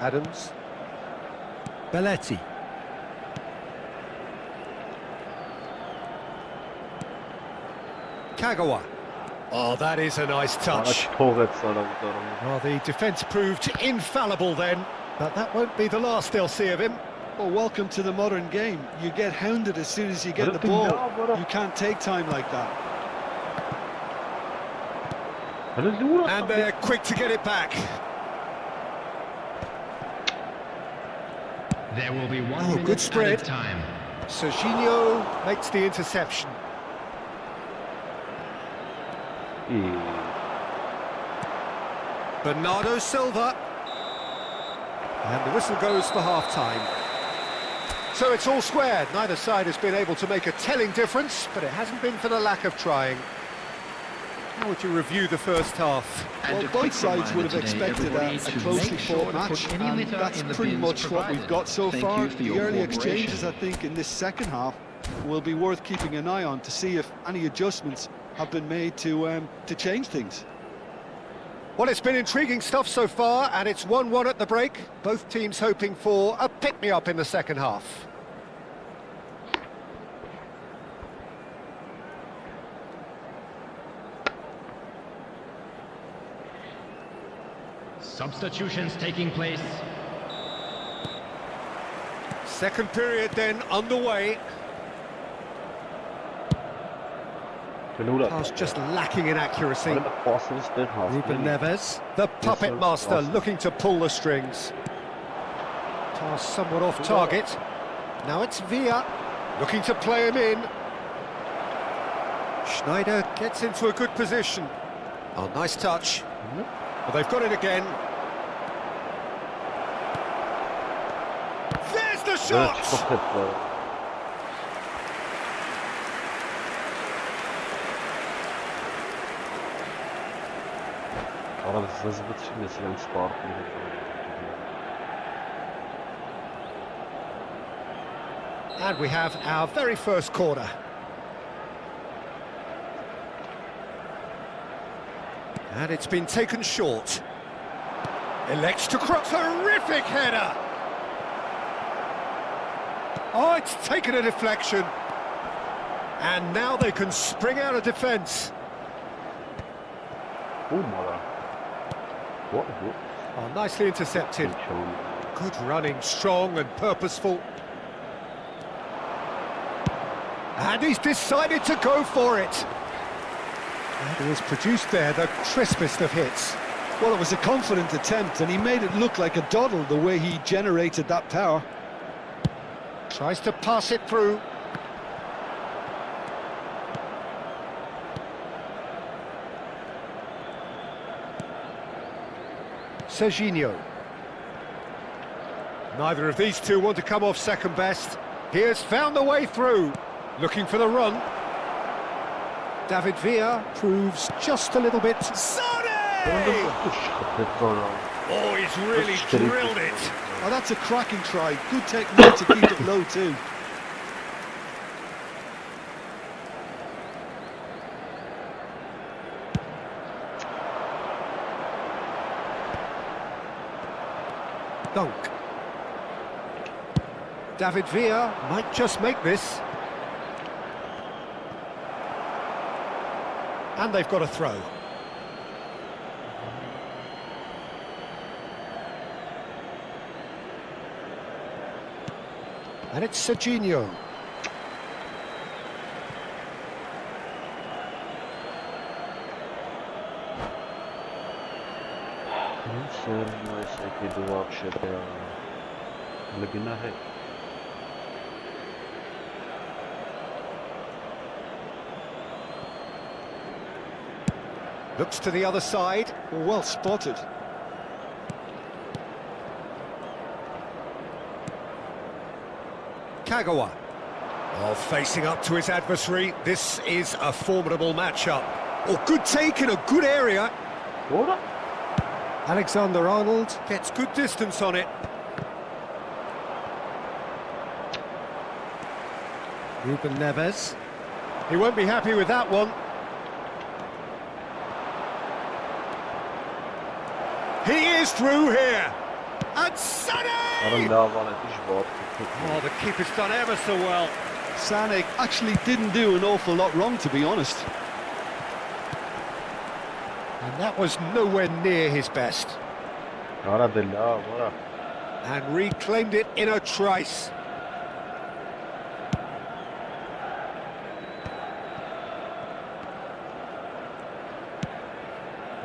Adams. Belletti. 𝐄𝐅𝐎𝐿. Oh, that is a nice touch. Well, the defence proved infallible then, but that won't be the last they'll see of him. Well, welcome to the modern game. You get hounded as soon as you get the ball. You can't take time like that. And they're quick to get it back. There will be 1 minute good spread. added time. Serginho makes the interception. Bernardo Silva. And the whistle goes for half-time. So it's all square. Neither side has been able to make a telling difference, but it hasn't been for the lack of trying. How would you review the first half? Well, both sides would have expected a closely fought match, and that's pretty much what we've got so far. The early exchanges, I think, in this second half will be worth keeping an eye on to see if any adjustments have been made to change things. Well, it's been intriguing stuff so far, and it's 1-1 at the break. Both teams hoping for a pick-me-up in the second half. Substitutions taking place. Second period then underway. Pass just lacking in accuracy. Ruben Neves, the puppet master, looking to pull the strings. Pass somewhat off target. Now it's Villa, looking to play him in. Schneider gets into a good position. Oh, nice touch. Well, they've got it again. There's the shot! And we have our very first corner. And it's been taken short. Elects to cross, terrific header! Oh, it's taken a deflection. And now they can spring out of defence. Oh, nicely intercepted. Good running, strong and purposeful. And he's decided to go for it. And he has produced there the crispest of hits. Well, it was a confident attempt, and he made it look like a doddle the way he generated that power. Tries to pass it through. Serginho. Neither of these two want to come off second best. He has found the way through, looking for the run. David Villa proves just a little bit. Sane! Oh, he's really drilled it. Oh, that's a cracking try. Good technique to keep it low too. Dunk. David Villa might just make this. And they've got a throw. And it's 𝐄𝐅𝐎𝐻𝐿. Looks to the other side. Well spotted. Kagawa. Oh, facing up to his adversary. This is a formidable matchup. Oh, good take in a good area. What? Alexander-Arnold gets good distance on it. Ruben Neves. He won't be happy with that one. He is through here. And Sané! Oh, the keeper's done ever so well. Sané actually didn't do an awful lot wrong, to be honest. And that was nowhere near his best. And reclaimed it in a trice.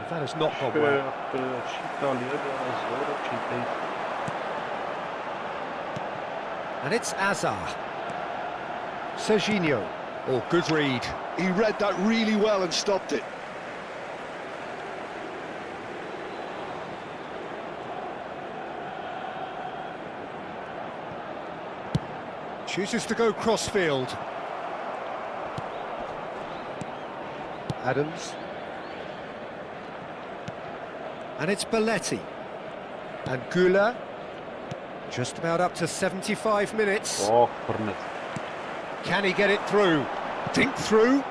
That has not gone well. And it's Azar. 𝐄𝐅𝐻𝐿. Oh, good read. He read that really well and stopped it. Chooses to go crossfield. Adams. And it's Belletti. And Güler. Just about up to 75 minutes. Oh, Burnett. Can he get it through? Dink through.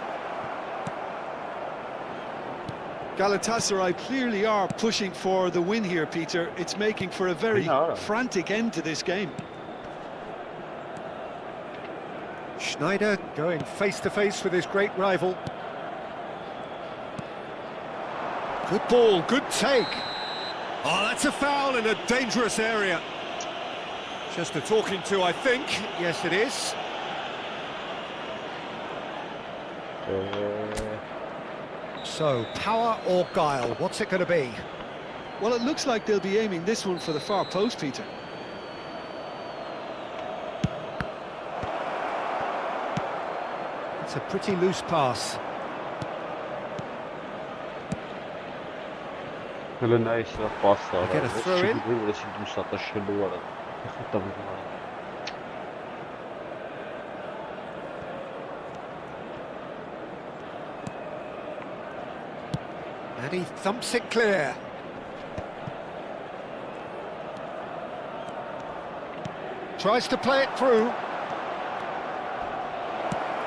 Galatasaray clearly are pushing for the win here, Peter. It's making for a very frantic end to this game. Schneider going face-to-face with his great rival. Good ball, good take. Oh, that's a foul in a dangerous area. Just a talking to, I think. Yes, it is. So, power or guile, what's it going to be? Well, it looks like they'll be aiming this one for the far post, Peter. It's a pretty loose pass. Get a throw in. And he thumps it clear. Tries to play it through.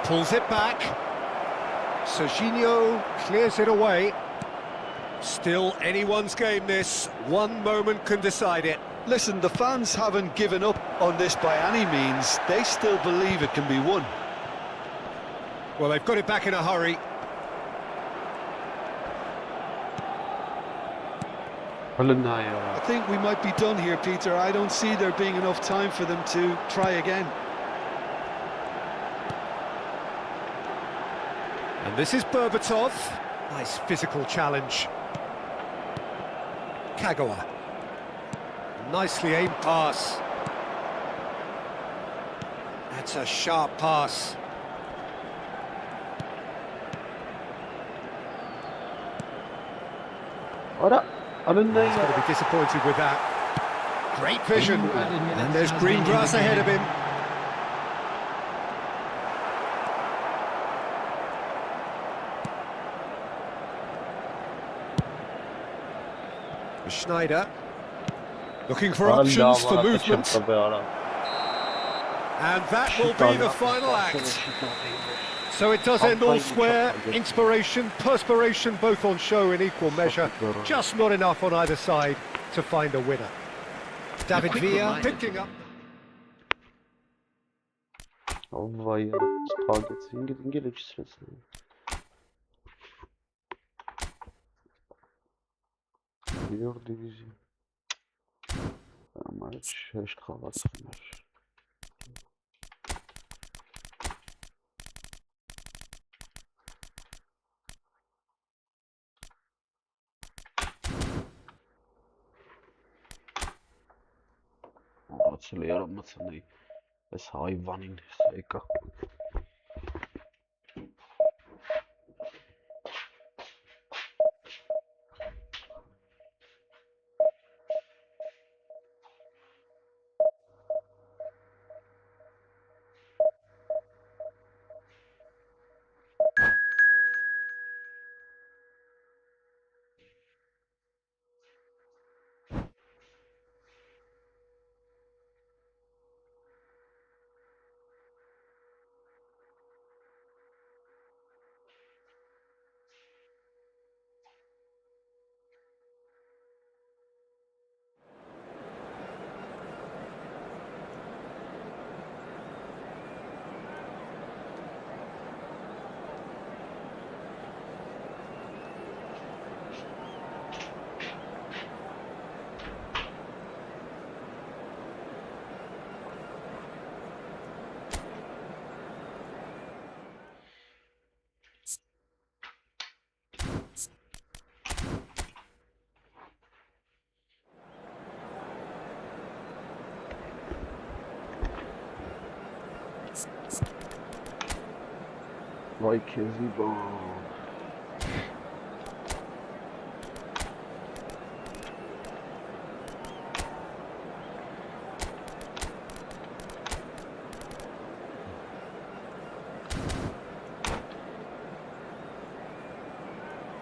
Pulls it back. 𝐄𝐅𝐻𝐿 clears it away. Still anyone's game this. One moment can decide it. Listen, the fans haven't given up on this by any means. They still believe it can be won. Well, they've got it back in a hurry. I think we might be done here, Peter. I don't see there being enough time for them to try again. And this is Berbatov. Nice physical challenge. Kagawa. Nicely aimed pass. That's a sharp pass. He's going to be disappointed with that. Great vision. And there's green grass ahead of him. Schneider. Looking for options for movement. And that will be the final act. So it does end all square. Inspiration, perspiration, both on show in equal measure. Just not enough on either side to find a winner. David Villa picking up. Vay ya, target. İngiliz sırası. Biliyor divizyon. Ama hiç kalasınlar. Hatırlayalım masayı. Biz hayvanın seyka. Vay Keziba.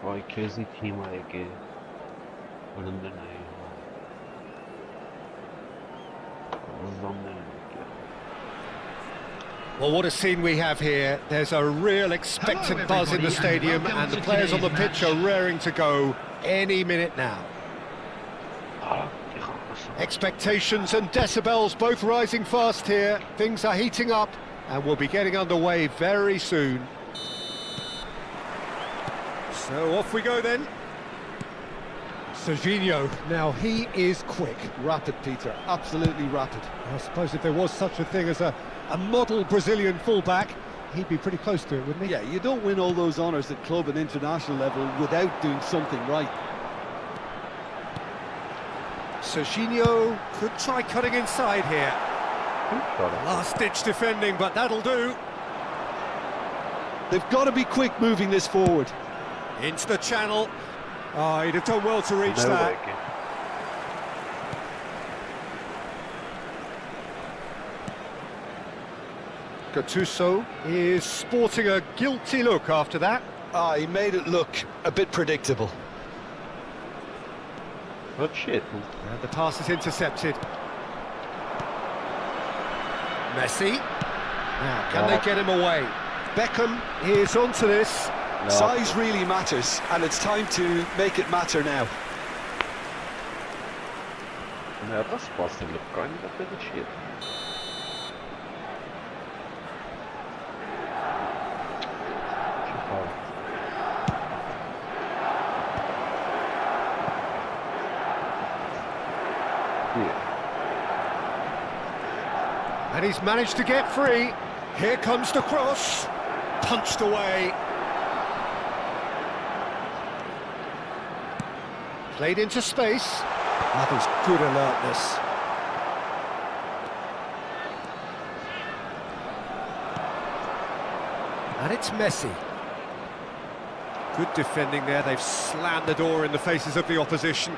Vay Kezi team आएगे बंदे नहीं Well, what a scene we have here. There's a real expectant buzz in the stadium and the players on the pitch are raring to go any minute now. Expectations and decibels both rising fast here. Things are heating up and we'll be getting underway very soon. So off we go then. Serginho, now he is quick. Rapid, Peter, absolutely rapid. I suppose if there was such a thing as a model Brazilian fullback, he'd be pretty close to it, wouldn't he? Yeah, you don't win all those honours at club and international level without doing something right. Serginho could try cutting inside here. Last-ditch defending, but that'll do. They've got to be quick moving this forward. Into the channel. Oh, he'd have done well to reach that. Gattuso is sporting a guilty look after that. Ah, he made it look a bit predictable. What shit? And the pass is intercepted. Messi. Now, can they get him away? Beckham is onto this. No. Size really matters, and it's time to make it matter now. Ja, das passt in look kind of bit of shit. And he's managed to get free. Here comes the cross. Punched away. Played into space. That was good alertness. And it's Messi. Good defending there. They've slammed the door in the faces of the opposition.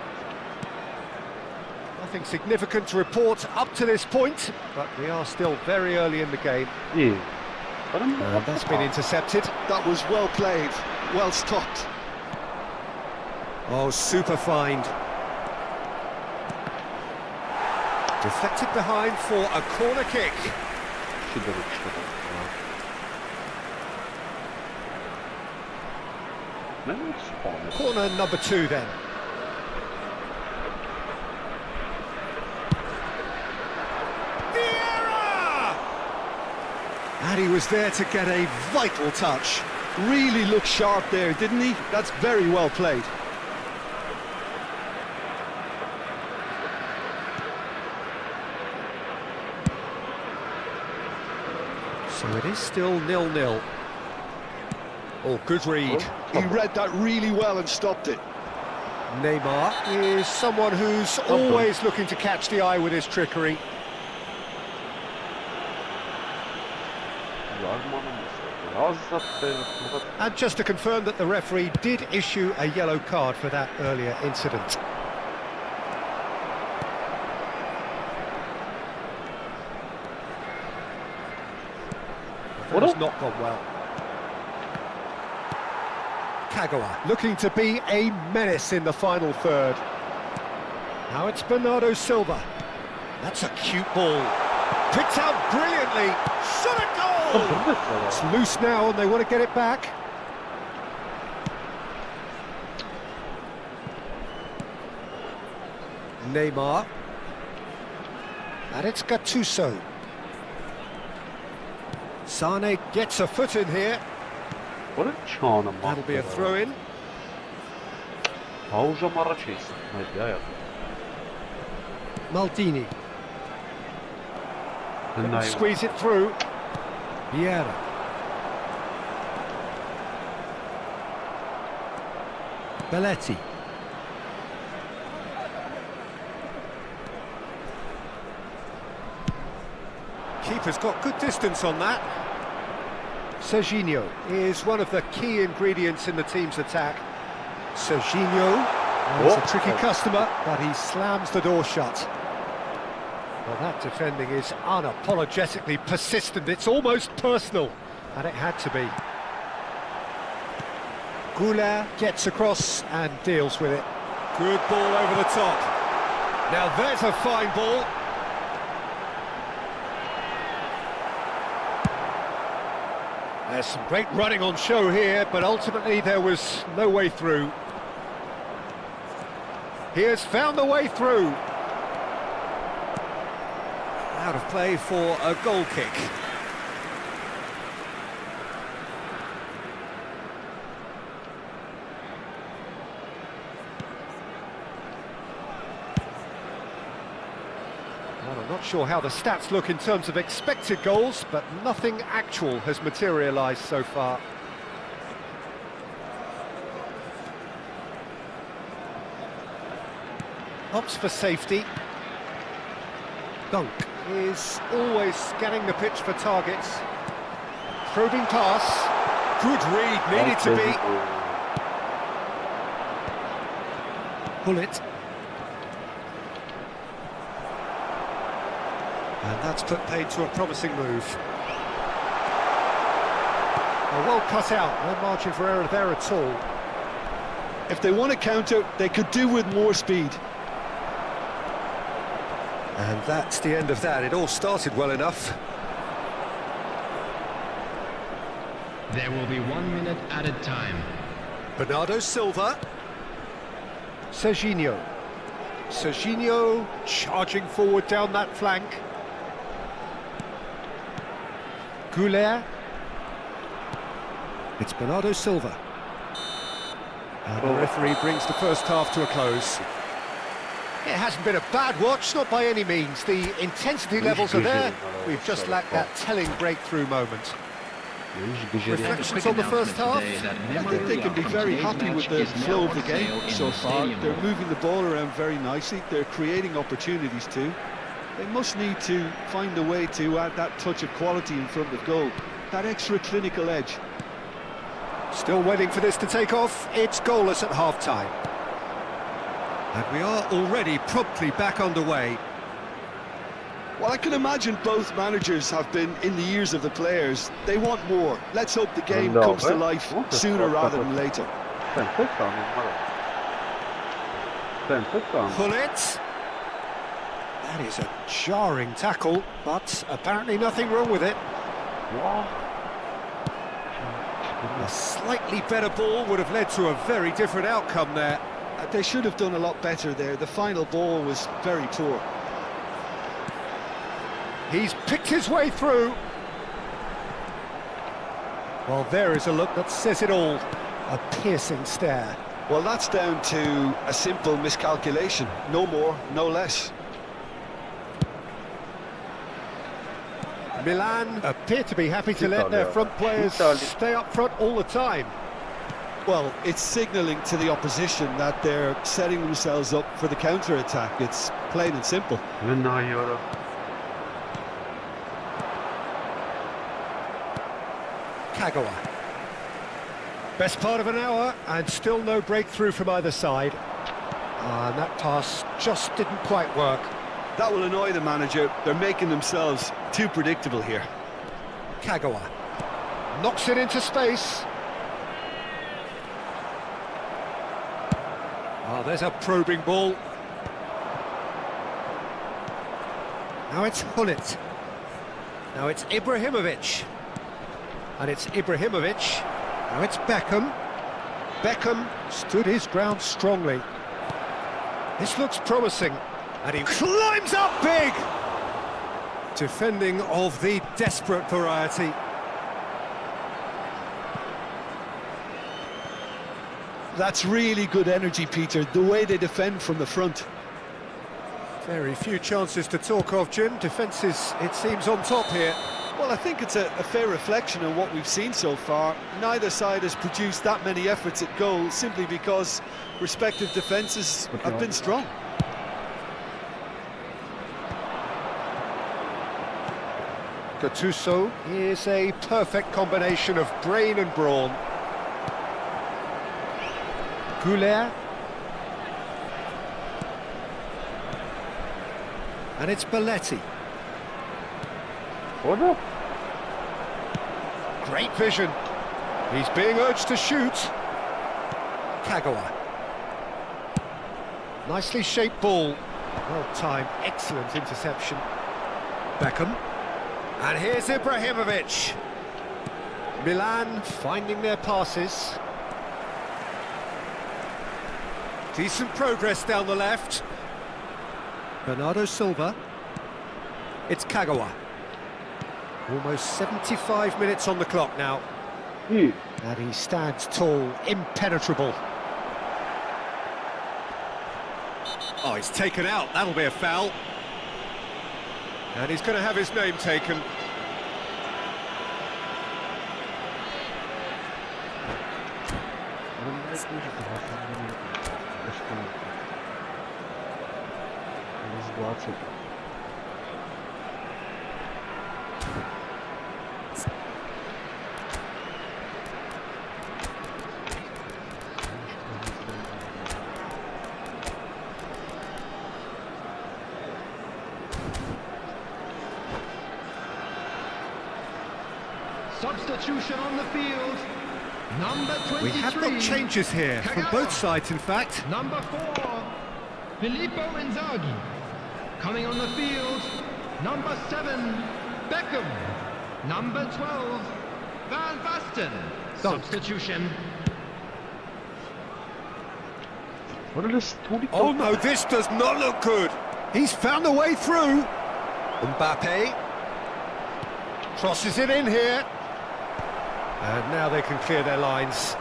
Nothing significant to report up to this point, but we are still very early in the game. Yeah. That's been intercepted. That was well played, well stopped. Oh, super find. Deflected behind for a corner kick. Corner number 2 then. Vieira! And he was there to get a vital touch. Really looked sharp there, didn't he? That's very well played. So it is still 0-0. Oh, good read. He read that really well and stopped it. Neymar is someone who's always looking to catch the eye with his trickery. And just to confirm that the referee did issue a yellow card for that earlier incident. That has not gone well. 𝐄𝐅𝐎𝐓 looking to be a menace in the final third. Now it's Bernardo Silva. That's a cute ball. Picked out brilliantly. Shot a goal! It's loose now and they want to get it back. Neymar. And it's Gattuso. Sane gets a foot in here. That'll be a throw-in. Maldini. Squeeze it through. Vieira. Belletti. Keeper's got good distance on that. Serginho is one of the key ingredients in the team's attack. Serginho is a tricky customer, but he slams the door shut. Well, that defending is unapologetically persistent. It's almost personal, and it had to be. 𝐄𝐅𝐎𝐓 gets across and deals with it. Good ball over the top. Now there's a fine ball. There's some great running on show here, but ultimately there was no way through. He has found the way through. Out of play for a goal kick. Well, I'm not sure how the stats look in terms of expected goals, but nothing actual has materialised so far. Opts for safety. Dunk is always scanning the pitch for targets. Probing pass. Good read, needed to be. Bullet. And that's put paid to a promising move. Well cut out, no margin for error there at all. If they want to counter, they could do with more speed. And that's the end of that. It all started well enough. There will be 1 minute added time. Bernardo Silva. Serginho. Serginho charging forward down that flank. 𝐄𝐅𝐎𝐓. It's Bernardo Silva. And the referee brings the first half to a close. It hasn't been a bad watch, not by any means. The intensity levels are there. We've just lacked that telling breakthrough moment. Reflections on the first half? I think they can be very happy with the flow of the game so far. They're moving the ball around very nicely. They're creating opportunities too. They must need to find a way to add that touch of quality in front of goal, that extra clinical edge. Still waiting for this to take off. It's goalless at half-time. And we are already promptly back underway. Well, I can imagine both managers have been in the ears of the players. They want more. Let's hope the game comes to life sooner rather than later. Bullet. That is a jarring tackle, but apparently nothing wrong with it. A slightly better ball would have led to a very different outcome there. They should have done a lot better there. The final ball was very poor. He's picked his way through. Well, there is a look that says it all. A piercing stare. Well, that's down to a simple miscalculation. No more, no less. Milan appear to be happy to let their front players stay up front all the time. Well, it's signalling to the opposition that they're setting themselves up for the counter-attack. It's plain and simple. Kagawa. Best part of an hour and still no breakthrough from either side. And that pass just didn't quite work. That will annoy the manager. They're making themselves too predictable here. Kagawa knocks it into space. Oh, there's a probing ball. Now it's Hullet. Now it's Ibrahimovic. And it's Ibrahimovic. Now it's Beckham. Beckham stood his ground strongly. This looks promising. And he climbs up big! Defending of the desperate variety. That's really good energy, Peter, the way they defend from the front. Very few chances to talk of, Jim. Defence is, it seems, on top here. Well, I think it's a fair reflection on what we've seen so far. Neither side has produced that many efforts at goal simply because respective defences have been strong. Gattuso is a perfect combination of brain and brawn. 𝐄𝐅𝐎𝐎𝐻. And it's Belletti. Great vision. He's being urged to shoot. Kagawa. Nicely shaped ball. Well timed, excellent interception. Beckham. And here's Ibrahimovic. Milan finding their passes. Decent progress down the left. Bernardo Silva. It's Kagawa. Almost 75 minutes on the clock now. And he stands tall, impenetrable. Oh, he's taken out. That'll be a foul. And he's going to have his name taken. Substitution on the field. Number 23. We have got changes here from both sides, in fact. Number 4, Filippo Inzaghi. Coming on the field, number 7, Beckham. Number 12, Van Basten. Substitution. Oh no, this does not look good. He's found a way through. Mbappe crosses it in here. And now they can clear their lines.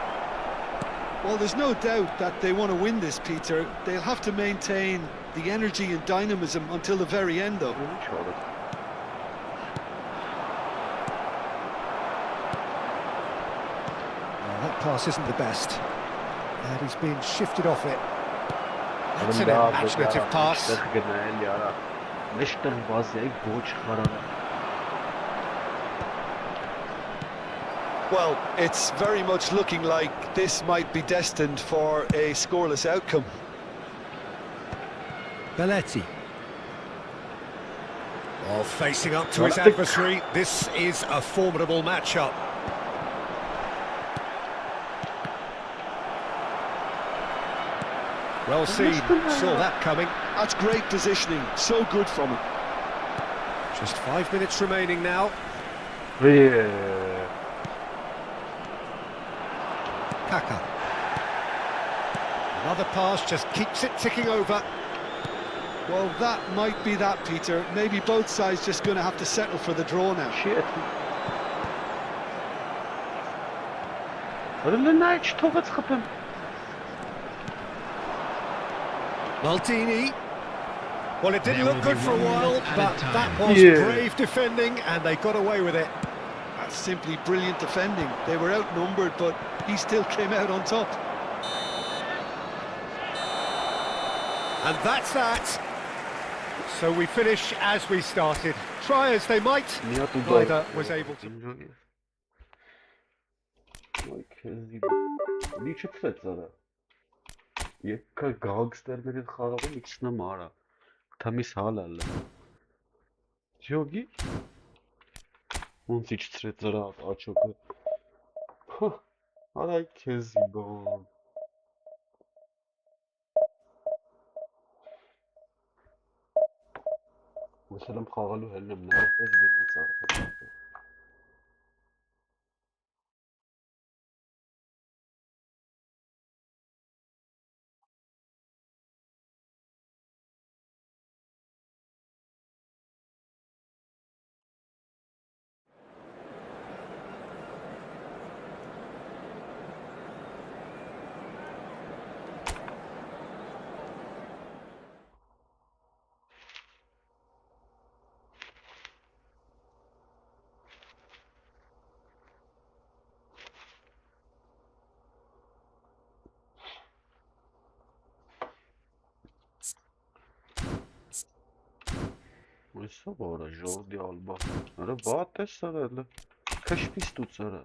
Well, there's no doubt that they want to win this, Peter. They'll have to maintain the energy and dynamism until the very end, though. That pass isn't the best. And he's being shifted off it. That's an imaginative pass. Well, it's very much looking like this might be destined for a scoreless outcome. Belletti. Oh, facing up to his adversary, this is a formidable matchup. Well seen, saw that coming. That's great positioning, so good from him. Just 5 minutes remaining now. Yeah. Kaka. Another pass just keeps it ticking over. Well, that might be that, Peter. Maybe both sides just going to have to settle for the draw now. Shit. Night թողեց խփեմ. Maldini. Well, it didn't look good for a while, but that was brave defending, and they got away with it. That's simply brilliant defending. They were outnumbered, but he still came out on top. And that's that. So we finish as we started. Try as they might, neither was able to. Եկա գանգստերներին խաղաղում իջնեմ արա թամիս հալալը ջոգի ոնց իջցրեց դրա աչոկը արայ քեզի բան ուսել եմ խաղալու հելնեմ նայես դիմաց արվել Ույսը որը ժորդի ալբա Արա բատ է սարելը Քշվի ստուծարը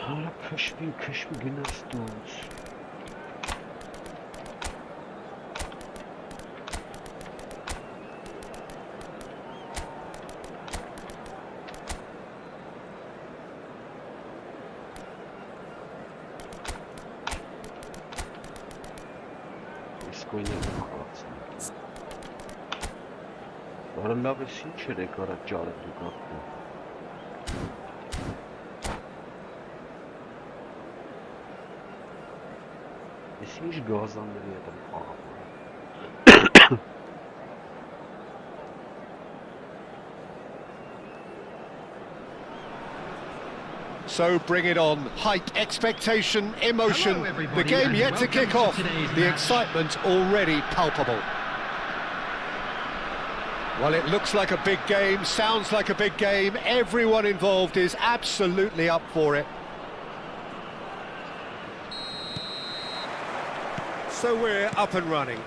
Արա քշվի գնա ստուծ Արա լավ ես ինչ էր եկ արա ճար է դուք աղբում Ես ինչ գազանների հետ եմ խաղապում So bring it on. Hype, expectation, emotion. The game yet to kick off. The excitement already palpable. Well, it looks like a big game, sounds like a big game. Everyone involved is absolutely up for it. So we're up and running.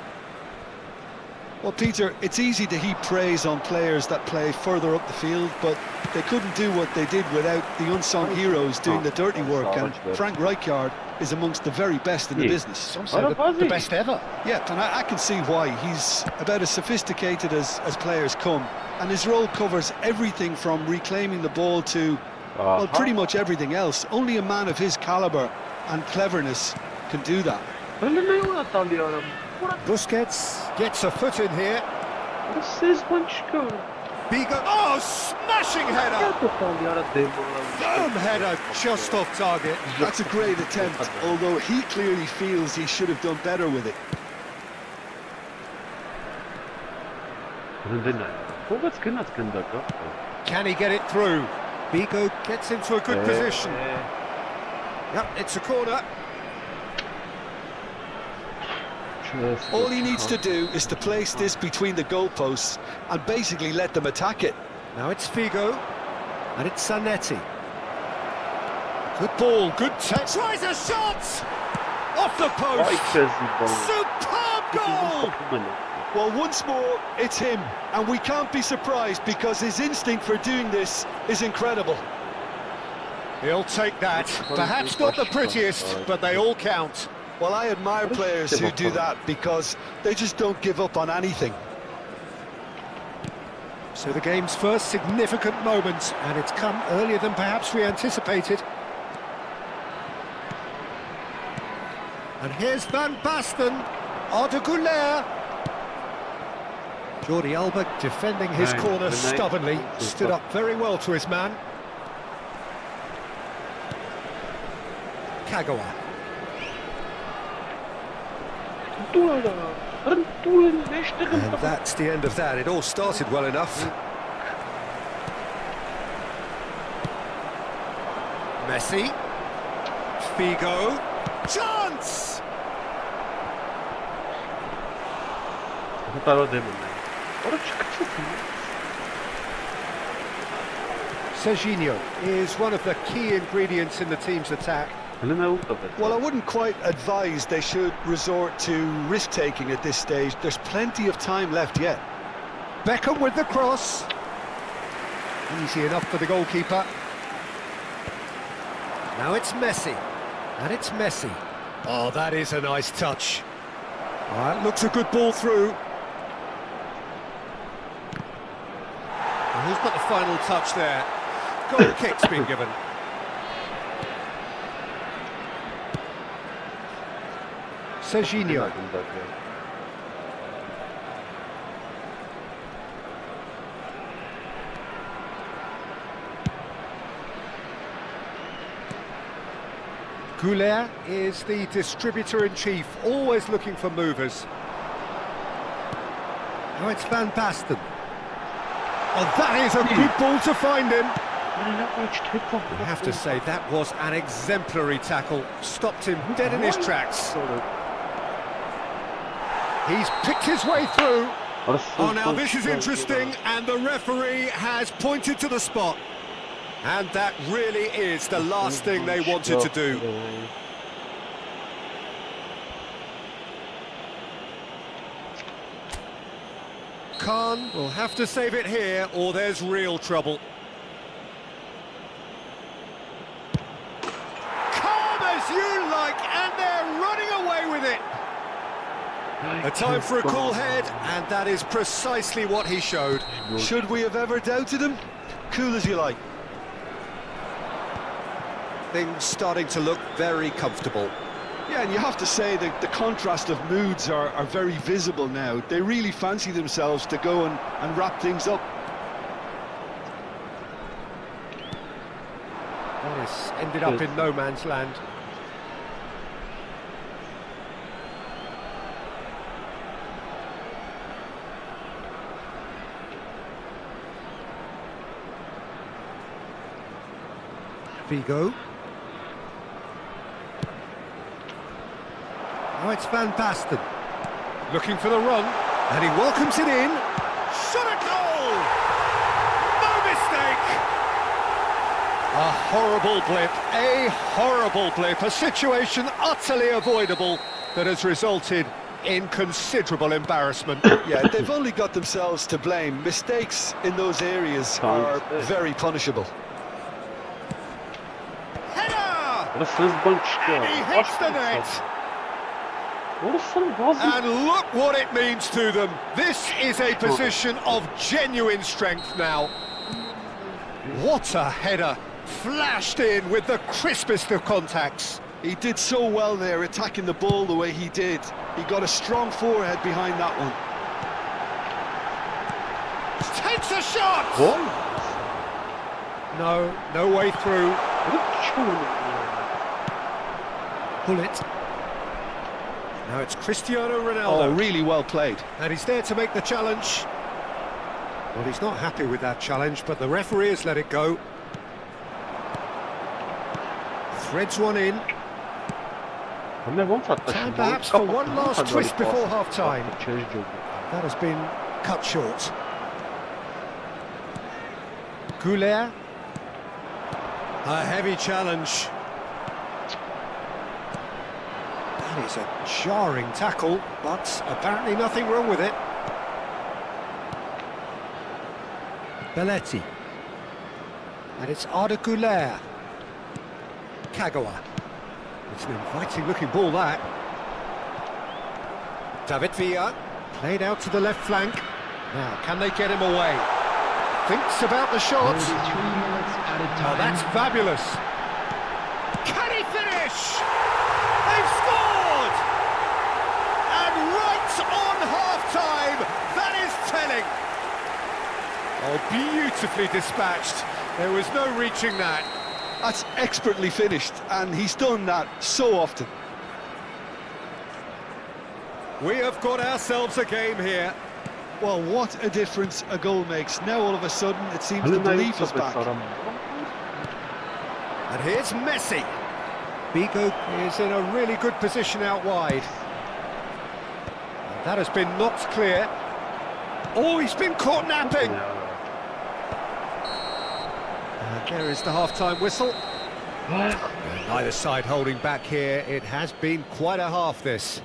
Well, Peter, it's easy to heap praise on players that play further up the field, but they couldn't do what they did without the unsung heroes doing the dirty work, and Frank Rijkaard is amongst the very best in the business. Some say the best ever. Yeah, and I can see why. He's about as sophisticated as players come, and his role covers everything from reclaiming the ball to, well, pretty much everything else. Only a man of his calibre and cleverness can do that. Busquets gets a foot in here. Bigo, oh, smashing header! Firm header, just off target. That's a great attempt, although he clearly feels he should have done better with it. Can he get it through? Bigo gets into a good position. Yep, it's a corner. All he needs to do is to place this between the goalposts and basically let them attack it. Now it's Figo, and it's Zanetti. Good ball, good touch. Tries a shot! Off the post! Superb goal! Well, once more, it's him, and we can't be surprised because his instinct for doing this is incredible. He'll take that. Perhaps not the prettiest, but they all count. Well, I admire players who do that because they just don't give up on anything. So the game's first significant moment, and it's come earlier than perhaps we anticipated. And here's Van Basten. 𝐄𝐅𝐎𝐓𝐁. Jordi Alba defending his corner stubbornly. Stood up very well to his man. 𝐂𝐒ℎ. And that's the end of that. It all started well enough. Messi. Figo. Chance! Serginho is one of the key ingredients in the team's attack. Well, I wouldn't quite advise they should resort to risk-taking at this stage. There's plenty of time left yet. Beckham with the cross. Easy enough for the goalkeeper. Now it's Messi. And it's Messi. Oh, that is a nice touch. That looks a good ball through. And who's got the final touch there? Goal kick's been given. Serginho. 𝐂𝐅𝐎𝐓𝐁 is the distributor-in-chief, always looking for movers. Now it's Van Basten. Oh, that is a good ball to find him. I have to say, that was an exemplary tackle. Stopped him dead in his tracks. He's picked his way through. Oh, now this is interesting, and the referee has pointed to the spot. And that really is the last thing they wanted to do. Khan will have to save it here, or there's real trouble. Calm as you like, and they're running away with it. A time for a cool head, and that is precisely what he showed. Should we have ever doubted him? Cool as you like. Things starting to look very comfortable. Yeah, and you have to say that the contrast of moods are very visible now. They really fancy themselves to go and wrap things up. This ended up in no man's land. Figo. Now it's Van Basten. Looking for the run, and he welcomes it in. Shot a goal! No mistake! A horrible blip, a situation utterly avoidable that has resulted in considerable embarrassment. Yeah, they've only got themselves to blame. Mistakes in those areas are very punishable. And he hits the net. And look what it means to them. This is a position of genuine strength now. What a header. Flashed in with the crispest of contacts. He did so well there, attacking the ball the way he did. He got a strong forehead behind that one. Takes a shot! What? No way through. Pull it. Now it's Cristiano Ronaldo. Oh, really well played. And he's there to make the challenge. Well, he's not happy with that challenge, but the referee has let it go. Threads one in. Time perhaps for one last twist before half-time. That has been cut short. 𝐂𝐅𝐎𝐓𝐁. A heavy challenge. That is a jarring tackle, but apparently nothing wrong with it. Belletti. And it's 𝐄𝐅𝐴H. 𝐂𝐒ℎ. It's an inviting-looking ball, that. David Villa, played out to the left flank. Now, can they get him away? Thinks about the shot. Oh, that's fabulous. Can he finish? They've scored! It's on half-time! That is telling! Oh, beautifully dispatched. There was no reaching that. That's expertly finished, and he's done that so often. We have got ourselves a game here. Well, what a difference a goal makes. Now all of a sudden it seems the belief is back. And here's Messi. Bigo is in a really good position out wide. And that has been knocked clear. Oh, he's been caught napping. And there is the half-time whistle. And neither side holding back here. It has been quite a half, this.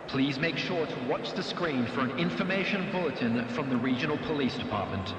Please make sure to watch the screen for an information bulletin from the Regional Police Department.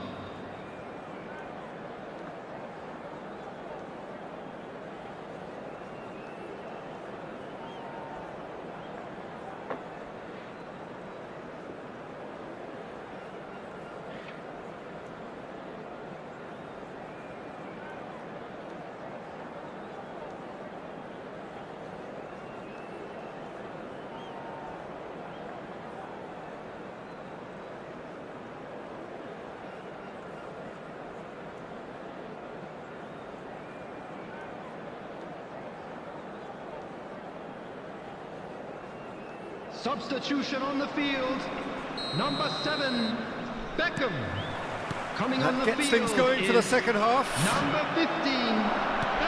Substitution on the field. Number 7, Beckham. Coming on the That field. gets things going for the second half. Number 15.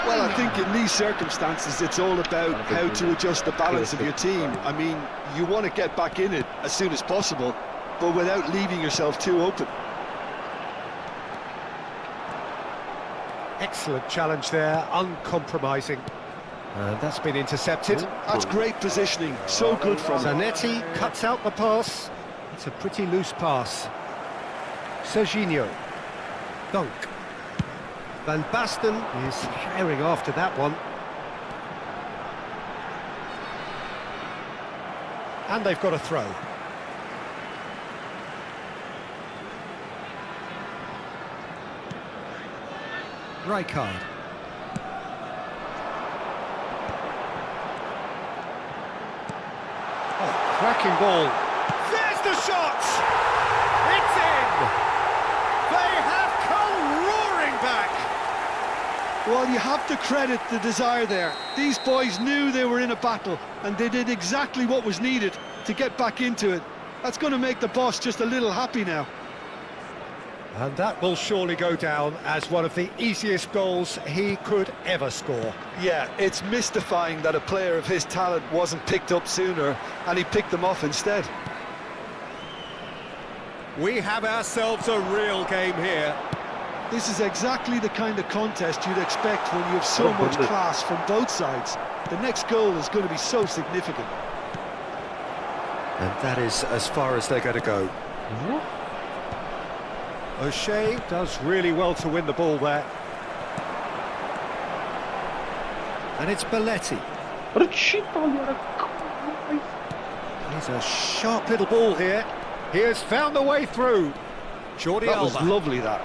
Well, I think in these circumstances it's all about how to adjust the balance of your team. I mean, you want to get back in it as soon as possible, but without leaving yourself too open. Excellent challenge there, uncompromising. And that's been intercepted. That's great positioning, so good from him. Zanetti cuts out the pass. It's a pretty loose pass. Serginho. Dunk. Van Basten is herring after that one. And they've got a throw. Rijkaard. Oh, cracking ball. There's the shot! It's in! They have come roaring back! Well, you have to credit the desire there. These boys knew they were in a battle, and they did exactly what was needed to get back into it. That's going to make the boss just a little happy now. And that will surely go down as one of the easiest goals he could ever score. Yeah, it's mystifying that a player of his talent wasn't picked up sooner, and he picked them off instead. We have ourselves a real game here. This is exactly the kind of contest you'd expect when you have so much class from both sides. The next goal is going to be so significant. And that is as far as they're going to go. O'Shea does really well to win the ball there. And it's Belletti. He's a sharp little ball here. He has found the way through. Jordi That was Alba. lovely, that.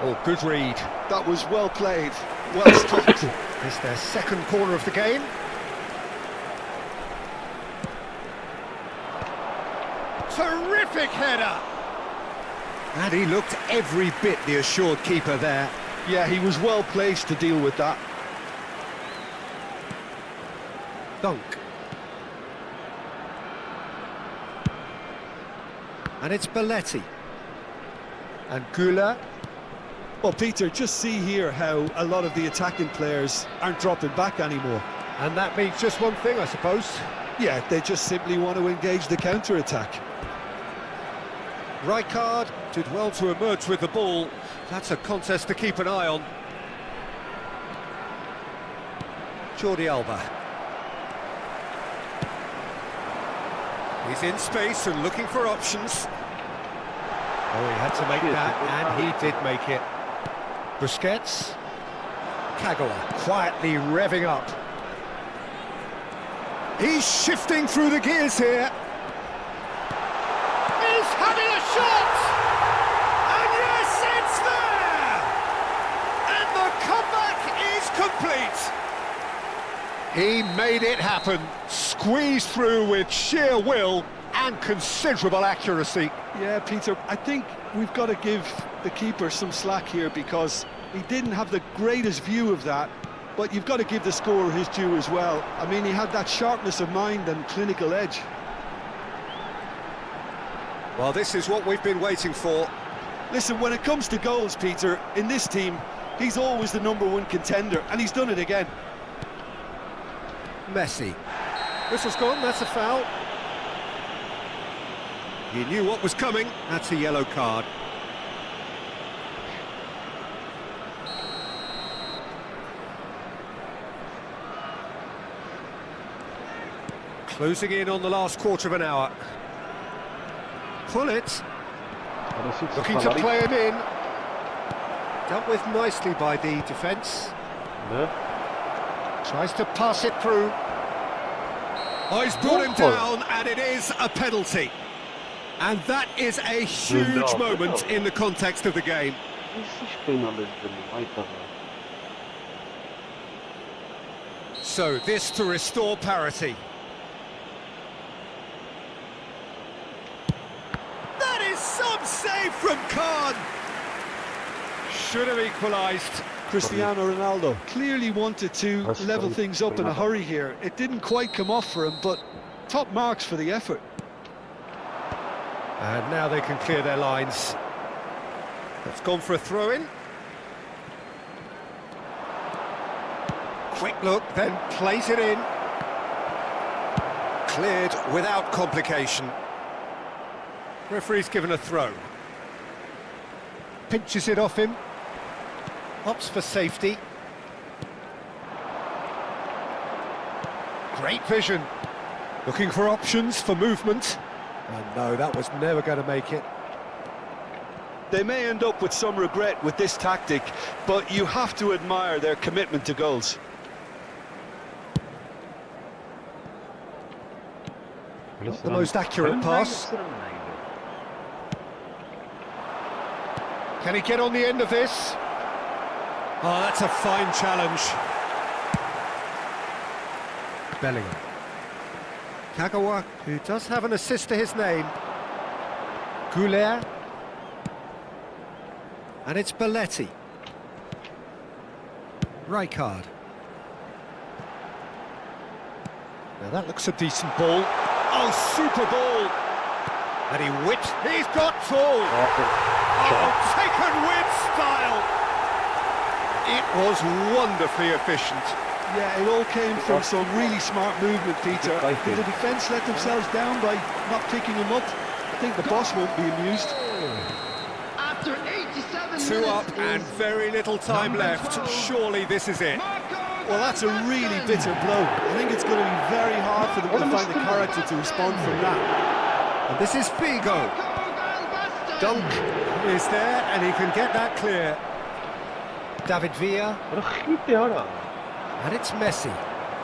Oh, good read. That was well played, well stopped. It's their second corner of the game. Terrific header! And he looked every bit the assured keeper there. Yeah, he was well placed to deal with that. Dunk. And it's Belletti. And 𝐄𝐅𝐎𝐎𝐿. Well, Peter, just see here how a lot of the attacking players aren't dropping back anymore. And that means just one thing, I suppose. Yeah, they just simply want to engage the counter-attack. Rijkaard did well to emerge with the ball. That's a contest to keep an eye on. Jordi Alba. He's in space and looking for options. Oh, he had to make that, and he did make it. Busquets. Kagawa quietly revving up. He's shifting through the gears here. He's having a shot! complete! He made it happen, squeezed through with sheer will and considerable accuracy. Yeah, Peter, I think we've got to give the keeper some slack here because he didn't have the greatest view of that, but you've got to give the scorer his due as well. I mean, he had that sharpness of mind and clinical edge. Well, this is what we've been waiting for. Listen, when it comes to goals, Peter, in this team, he's always the #1 contender, and he's done it again. Messi. Whistle's gone, that's a foul. He knew what was coming, that's a yellow card. Closing in on the last quarter of an hour. Pull it. Looking to play him in. Dealt with nicely by the defence. Tries to pass it through. Oh, he's brought him down, and it is a penalty. And that is a huge moment in the context of the game. So this to restore parity. That is some save from Khan. Should have equalised. Cristiano Ronaldo clearly wanted to level things up in a hurry here. It didn't quite come off for him, but top marks for the effort. And now they can clear their lines. That's gone for a throw-in. Quick look, then plays it in. Cleared without complication. Referee's given a throw. Pinches it off him. Opts for safety. Great vision. Looking for options for movement. And no, that was never going to make it. They may end up with some regret with this tactic, but you have to admire their commitment to goals. Not the most accurate pass. Can he get on the end of this? Oh, that's a fine challenge. Bellingham. Kagawa, who does have an assist to his name. 𝐄𝐅𝐎𝐎𝐿. And it's Belletti. Rijkaard. Now that looks a decent ball. Oh, super ball! And he whipped. He's got full! Oh, taken with style! It was wonderfully efficient. Yeah, it all came from some really smart movement, Peter. Did the defence let themselves down by not picking him up? I think the boss won't be amused. After 87 Two up and very little time left. Surely this is it. Well, that's a really bitter blow. I think it's going to be very hard for them to find the character to respond from that. And this is Figo. Dunk is there and he can get that clear. David Villa. And it's Messi.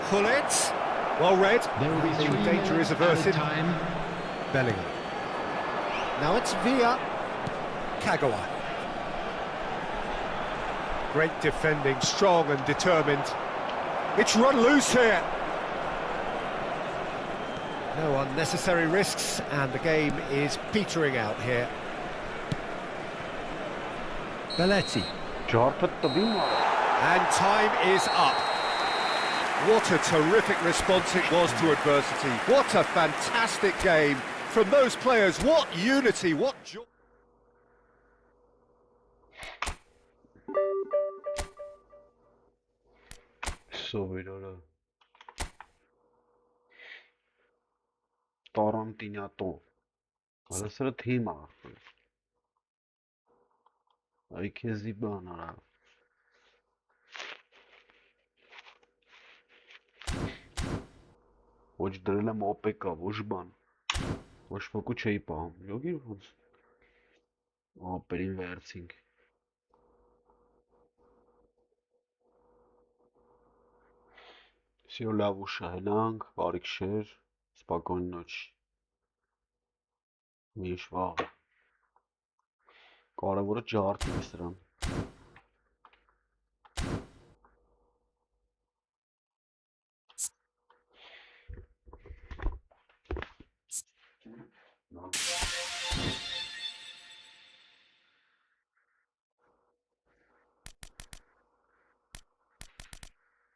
Pull it. Well read. There will be 3 danger is minutes averted. added time. Bellingham. Now it's Villa. Kagawa. Great defending, strong and determined. It's run loose here. No unnecessary risks, and the game is petering out here. Belletti. And time is up. What a terrific response it was to adversity. What a fantastic game from those players. What unity, what joy. Սովորորը Տարանտինատո Հարասրը թիմա Այ քեզի բան արա Ոչ դրել եմ OPK, ոչ բան Ոչ ոքի չէի պահում Յոգի ոնց Ապերին վերցինք Всё լավուշա հենանք, բարիք շեր, спокойной ночи Միշ վաղ Կարևորը ջարդի սրան